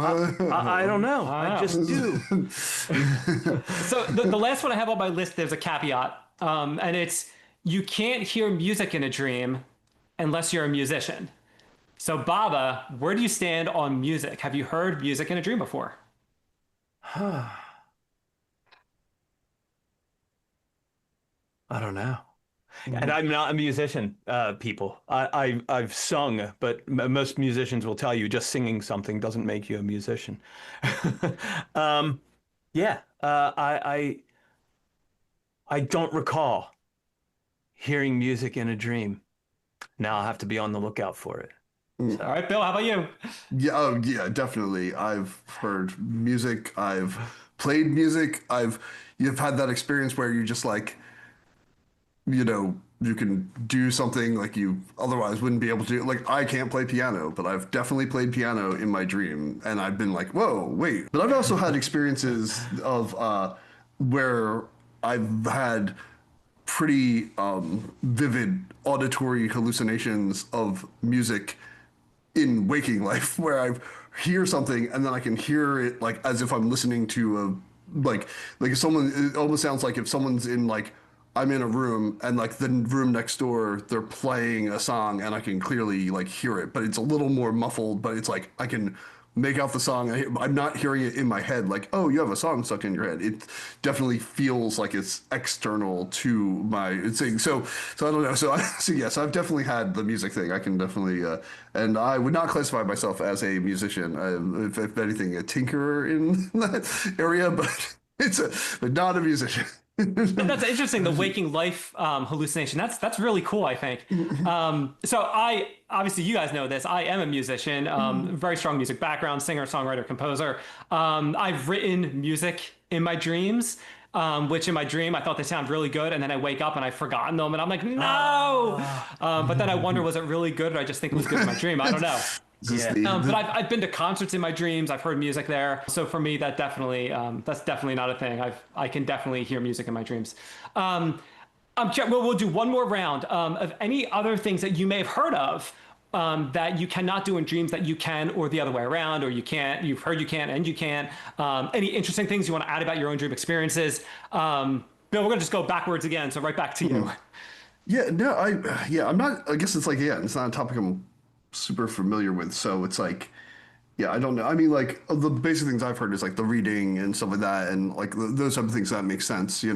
I don't know. I Wow. just do. So the last one I have on my list, there's a caveat, and it's you can't hear music in a dream unless you're a musician. So Baba, where do you stand on music? Have you heard music in a dream before? I don't know. And I'm not a musician, people. I've sung, but most musicians will tell you just singing something doesn't make you a musician. um, yeah, I don't recall hearing music in a dream. Now I'll have to be on the lookout for it. All So, right, Bill, how about you? Yeah, oh, yeah, definitely. I've heard music. I've played music. You've had that experience where you just like, you can do something like you otherwise wouldn't be able to. Like, I can't play piano, but I've definitely played piano in my dream, and I've been like, whoa, wait. But I've also had experiences of where I've had pretty vivid auditory hallucinations of music in waking life where I hear something and then I can hear it like as if I'm listening to like if someone it almost sounds like if someone's in like I'm in a room and like the room next door they're playing a song and I can clearly like hear it but it's a little more muffled but it's like I can make out the song. I'm not hearing it in my head like, oh, you have a song stuck in your head. It definitely feels like it's external to my thing. So I don't know. So yes, I've definitely had the music thing. I can definitely, and I would not classify myself as a musician. If anything, a tinkerer in that area, but but not a musician. That's interesting. The waking life hallucination. That's really cool. I think. So I obviously you guys know this. I am a musician. Very strong music background. Singer, songwriter, composer. I've written music in my dreams. Which in my dream I thought they sound really good, and then I wake up and I've forgotten them, and I'm like, no. But then I wonder, was it really good, or I just think it was good in my dream? I don't know. yeah. But I've been to concerts in my dreams. I've heard music there. So for me, that's definitely not a thing. I can definitely hear music in my dreams. We'll do one more round of any other things that you may have heard of that you cannot do in dreams that you can, or the other way around, or you can't. You've heard you can and you can. Any interesting things you want to add about your own dream experiences? Bill, we're gonna just go backwards again. So right back to you. Yeah, no, I'm not. I guess it's like, yeah, it's not a topic I'm super familiar with. So it's like, yeah, I don't know. I mean, like the basic things I've heard is like the reading and stuff like that, and like those type of things that make sense. The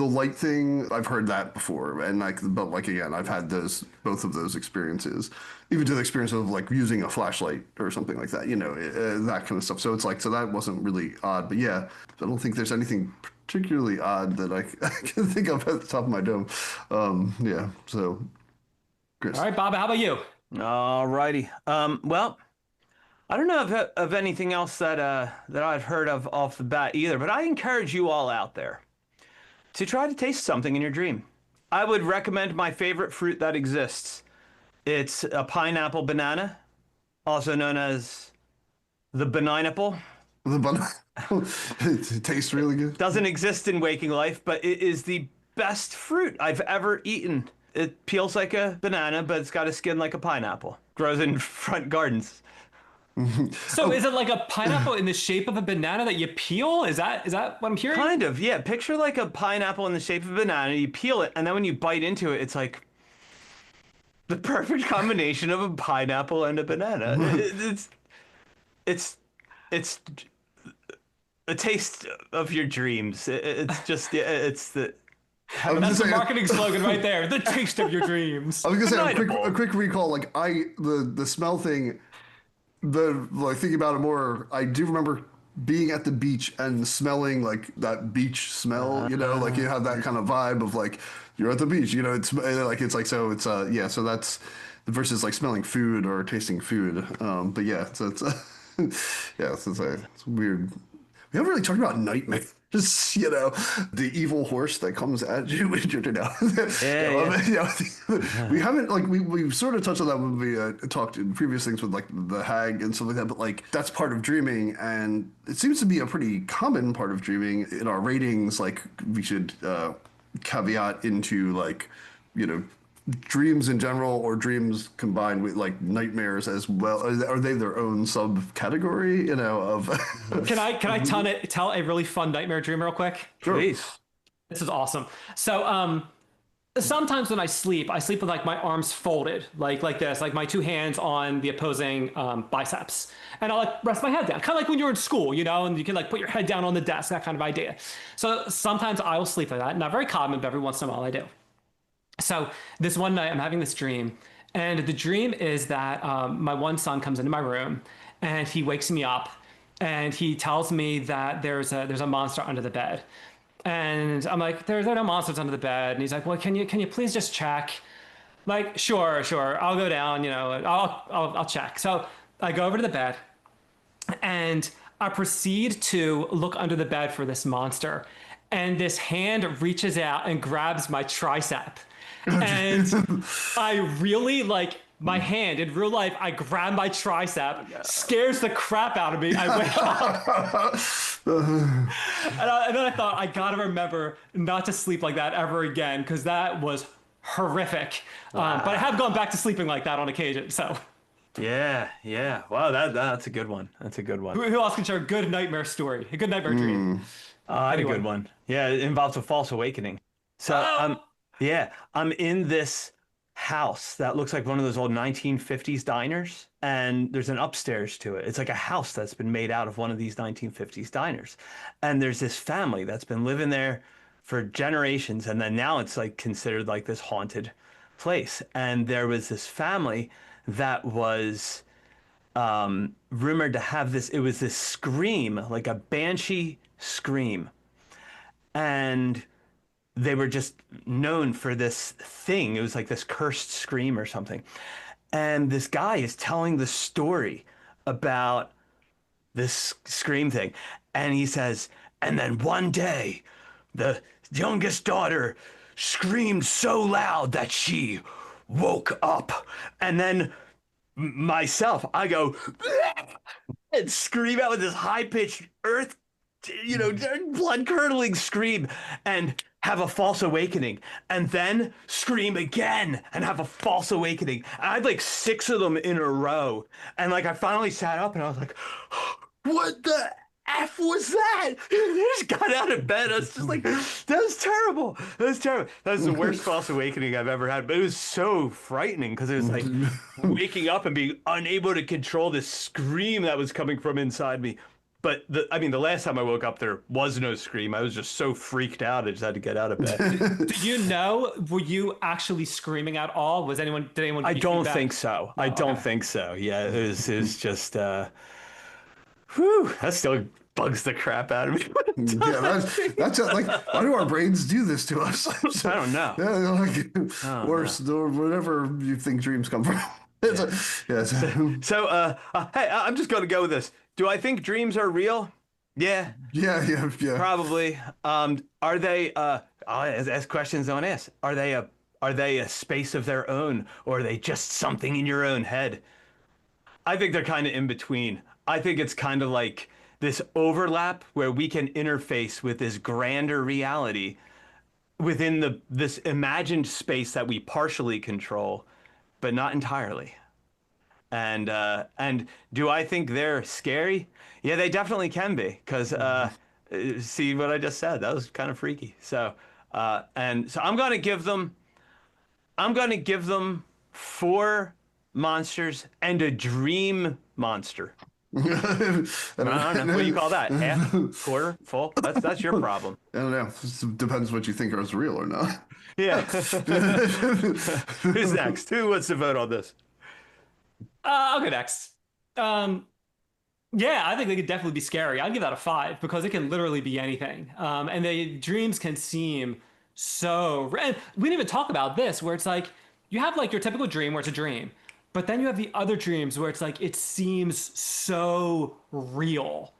light thing I've heard that before, and like, but like again, I've had both of those experiences, even to the experience of like using a flashlight or something like that. That kind of stuff. So it's like, so that wasn't really odd, but yeah, I don't think there's anything particularly odd that I can think of at the top of my dome. Yeah, so All Chris. right, Bob, how about you? All righty. Well, I don't know of anything else that I've heard of off the bat either, but I encourage you all out there to try to taste something in your dream. I would recommend my favorite fruit that exists. It's a pineapple banana, also known as the banana-apple. The bun it tastes really good. Doesn't exist in waking life, but it is the best fruit I've ever eaten. it peels like a banana, but it's got a skin like a pineapple. Grows in front gardens. So is it like a pineapple in the shape of a banana that you peel? Is that what I'm hearing? Kind of, yeah. Picture like a pineapple in the shape of a banana. You peel it, and then when you bite into it, it's like the perfect combination of a pineapple and a banana. It's it's a taste of your dreams. It's just yeah, it's the I was heaven. gonna That's the say, marketing slogan right there. The taste of your dreams. I was gonna say Delightable. a quick recall. Like the smell thing. The like thinking about it more, I do remember being at the beach and smelling like that beach smell. You know, like you have that kind of vibe of like you're at the beach. You know, it's like so it's yeah. So that's versus like smelling food or tasting food. But yeah, so it's yeah, it's weird. We haven't really talked about nightmares. You know, the evil horse that comes at you when you're down. Yeah, yeah. We haven't like we've sort of touched on that when we talked in previous things with like the hag and stuff like that. But like that's part of dreaming, and it seems to be a pretty common part of dreaming in our ratings. Like we should caveat into like you know dreams in general or dreams combined with like nightmares as well. Are they their own subcategory? You know of. Can I tell a really fun nightmare dream real quick? Sure. Please. This is awesome. So sometimes when I sleep with like my arms folded, like this, like my two hands on the opposing biceps, and I'll like rest my head down, kind of like when you're in school, you know, and you can like put your head down on the desk, that kind of idea. So sometimes I will sleep like that. Not very common, but every once in a while I do. So this one night I'm having this dream, and the dream is that my one son comes into my room, and he wakes me up, and he tells me that there's a monster under the bed, and I'm like, there are no monsters under the bed, and he's like, well, can you please just check? Like, sure, I'll go down, you know, I'll check. So I go over to the bed, and I proceed to look under the bed for this monster. And this hand reaches out and grabs my tricep. And I really like my hand in real life. I grab my tricep, scares the crap out of me. I wake up. And then I thought, I gotta remember not to sleep like that ever again, because that was horrific. But I have gone back to sleeping like that on occasion. So Yeah, yeah. Wow, that's a good one. That's a good one. who else can share a good nightmare story, a good nightmare dream? I had a good Anyone? one. Yeah, it involves a false awakening. So, Oh, yeah, I'm in this house that looks like one of those old 1950s diners, and there's an upstairs to it. It's like a house that's been made out of one of these 1950s diners. And there's this family that's been living there for generations, and then now it's like considered like this haunted place. And there was this family that was rumored to have this, it was this scream, like a banshee scream. And they were just known for this thing. It was like this cursed scream or something. And this guy is telling the story about this scream thing. And he says, and then one day, the youngest daughter screamed so loud that she woke up. And then myself, I go and scream out with this high pitched earth, you know, blood curdling scream and have a false awakening, and then scream again and have a false awakening. And I had like six of them in a row. And like I finally sat up and I was like, what the F was that? I just got out of bed. I was just like, that was terrible. That was terrible. That was the worst false awakening I've ever had. But it was so frightening because it was like waking up and being unable to control this scream that was coming from inside me. But I mean, the last time I woke up, there was no scream. I was just so freaked out. I just had to get out of bed. do you know? Were you actually screaming at all? Did anyone? I give you don't feedback? think so. No, I don't okay. think so. Yeah, it was just, whew, that still bugs the crap out of me. Yeah, like why do our brains do this to us? I don't know. Yeah, like, or whatever you think dreams come from. So, hey, I'm just going to go with this. Do I think dreams are real? Yeah, yeah. probably. Are they? I'll ask questions don't ask. Are they a space of their own, or are they just something in your own head? I think they're kind of in between. I think it's kind of like this overlap where we can interface with this grander reality within the this imagined space that we partially control, but not entirely. And do I think they're scary? Yeah, they definitely can be. Because see what I just said? That was kind of freaky. And so I'm gonna give them four monsters and a dream monster. I I don't know. What do you call that? Half, quarter, full? That's your problem. don't know. It depends what you think is real or not. Yeah. Who's next? Who wants to vote on this? I'll go next. Um, Yeah, I think they could definitely be scary. I'd give that a 5 because it can literally be anything. And the dreams can seem so. And we didn't even talk about this, where it's like you have like your typical dream where it's a dream, but then you have the other dreams where it's like it seems so real.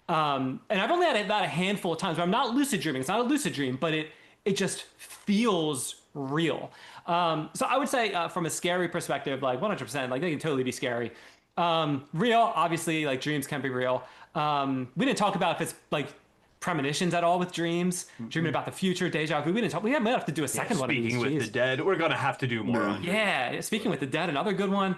And I've only had that a handful of times where I'm not lucid dreaming. It's not a lucid dream, but it just feels real. So I would say from a scary perspective, like 100%, like they can totally be scary. Real, obviously, like dreams can be real. We didn't talk about if it's like premonitions at all with dreams, dreaming about the future, deja vu. We didn't talk. We might have to do a second one of these. Speaking with the Jeez. dead, we're gonna have to do more on. Yeah, speaking with the dead, another good one.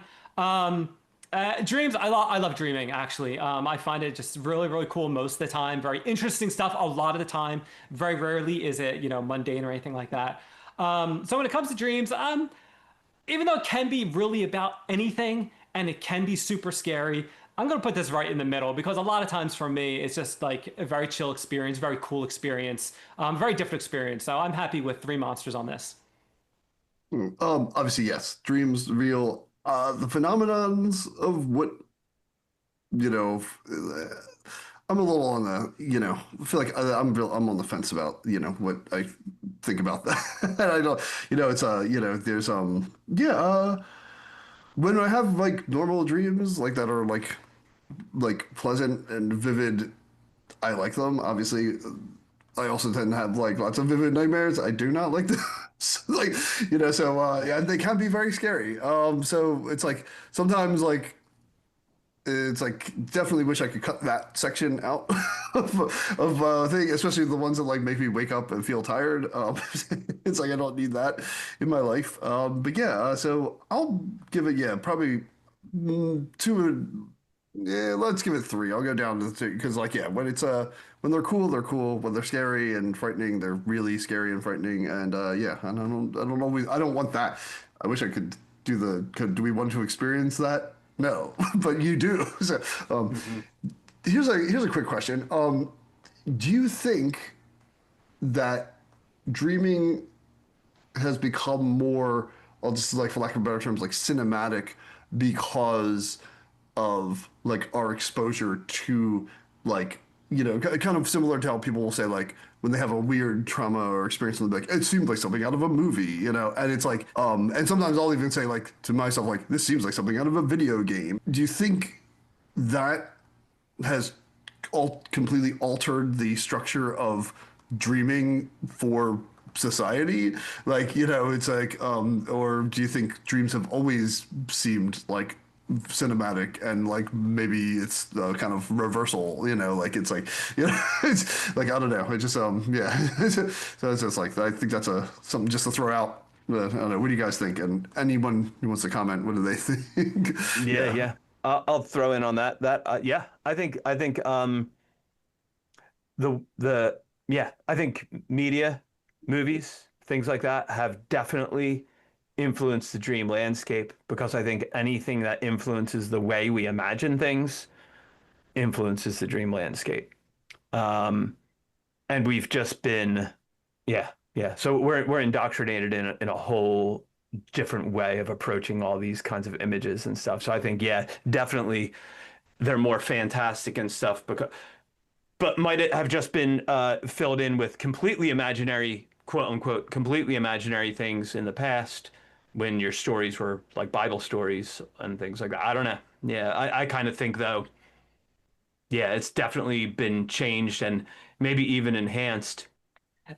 Dreams, I love dreaming, actually. I find it just really, really cool most of the time. Very interesting stuff a lot of the time. Very rarely is it, mundane or anything like that. So when it comes to dreams, even though it can be really about anything and it can be super scary, I'm going to put this right in the middle because a lot of times for me, it's just like a very chill experience, very cool experience, very different experience. So I'm happy with three monsters on this. Obviously, yes, dreams real. The phenomenons of what you know, I'm a little on the, I feel like I'm on the fence about, what I think about that. And I don't, it's there's when I have like normal dreams like that are like pleasant and vivid, I like them. Obviously, I also tend to have like lots of vivid nightmares. I do not like them. Like, so yeah, they can be very scary. So it's like sometimes like it's like definitely wish I could cut that section out of thing, especially the ones that like make me wake up and feel tired. It's like I don't need that in my life. But yeah, so I'll give it probably two. Yeah, let's give it three. I'll go down to two because like when it's when they're cool, they're cool. When they're scary and frightening, they're really scary and frightening. And yeah, and I don't want that. I wish I could do we want to experience that? No, but you do. So, here's a quick question. Do you think that dreaming has become more, I'll just like for lack of better terms, like cinematic because of like our exposure to like kind of similar to how people will say like when they have a weird trauma or experience something like it seemed like something out of a movie, and it's like and sometimes I'll even say like to myself like this seems like something out of a video game. Do you think that has all completely altered the structure of dreaming for society? Like, it's like, or do you think dreams have always seemed like cinematic and like maybe it's the kind of reversal, like it's like, it's like, I don't know. It just, yeah. So it's just like, I think that's something just to throw out. I don't know. What do you guys think? And anyone who wants to comment, what do they think? Yeah, yeah. I'll throw in on that. Yeah, I think the yeah, I think media, movies, things like that have definitely influenced the dream landscape because I think anything that influences the way we imagine things influences the dream landscape. And we've just been, yeah, yeah. So we're indoctrinated in a whole different way of approaching all these kinds of images and stuff. So I think, yeah, definitely they're more fantastic and stuff because but might it have just been filled in with completely imaginary, quote unquote, completely imaginary things in the past when your stories were like Bible stories and things like that? I don't know. Yeah, I kind of think though, yeah, it's definitely been changed and maybe even enhanced.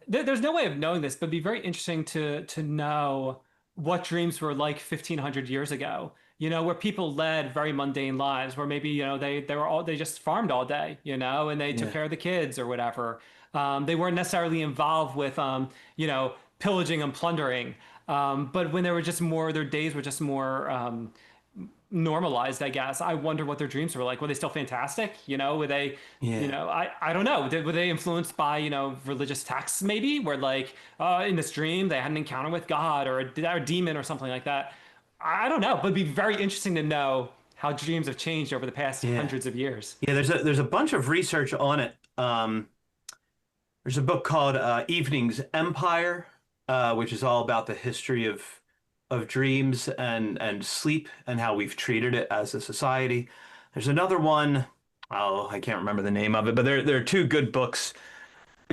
There's no way of knowing this, but it'd be very interesting to know what dreams were like 1500 years ago. where people led very mundane lives, where maybe, they just farmed all day, and they took Yeah. care of the kids or whatever. They weren't necessarily involved with, pillaging and plundering. But when they were just more, their days were just more, normalized, I guess. I wonder what their dreams were like. Were they still fantastic? Were they, Yeah. I don't know. Were they influenced by, religious texts maybe? Where like, in this dream, they had an encounter with God or a demon or something like that. I don't know, but it'd be very interesting to know how dreams have changed over the past Yeah. hundreds of years. Yeah, there's a bunch of research on it. There's a book called Evening's Empire, which is all about the history of dreams and sleep and how we've treated it as a society. There's another one, oh, I can't remember the name of it, but there are two good books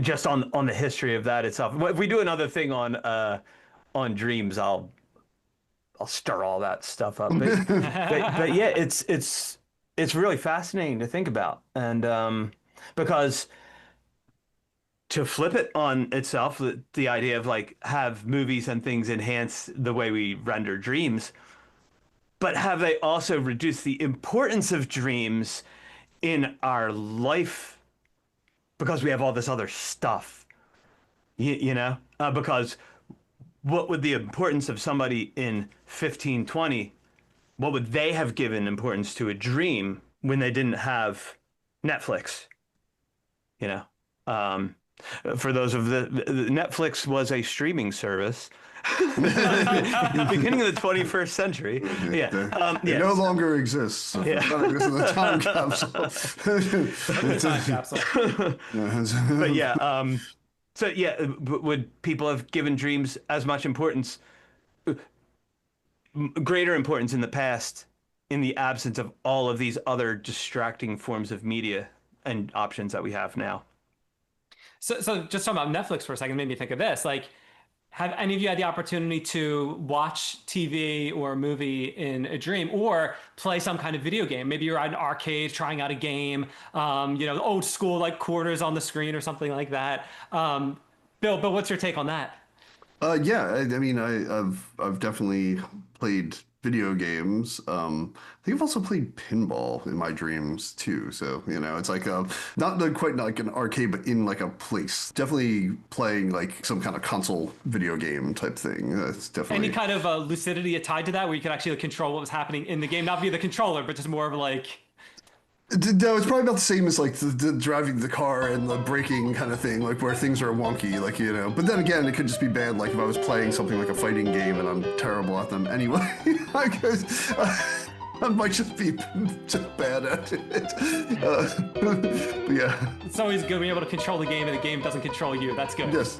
just on the history of that itself. If we do another thing on dreams, I'll stir all that stuff up. But yeah, it's really fascinating to think about, and because to flip it on itself, the idea of like have movies and things enhance the way we render dreams, but have they also reduced the importance of dreams in our life because we have all this other stuff, because what would the importance of somebody in 1520, what would they have given importance to a dream when they didn't have Netflix? You know, um, for those of the Netflix was a streaming service in the beginning of the 21st century. Yeah, It no longer exists. Yeah. This is a time capsule. The time capsule. But yeah, so yeah, would people have given dreams as much importance, greater importance in the past, in the absence of all of these other distracting forms of media and options that we have now? So just talking about Netflix for a second made me think of this. Like, have any of you had the opportunity to watch TV or a movie in a dream or play some kind of video game? Maybe you're at an arcade trying out a game, old school, like quarters on the screen or something like that. Bill, what's your take on that? Yeah, I mean, I've definitely played video games. I think I've also played pinball in my dreams too. So it's like quite like an arcade, but in like a place. Definitely playing like some kind of console video game type thing. That's definitely Any kind of lucidity tied to that, where you could actually control what was happening in the game, not via the controller, but just more of like. No, it's probably about the same as like the driving the car and the braking kind of thing, like where things are wonky, like But then again, it could just be bad, like if I was playing something like a fighting game and I'm terrible at them anyway. I might just be just bad at it. But yeah. It's always good being able to control the game and the game doesn't control you. That's good. Yes.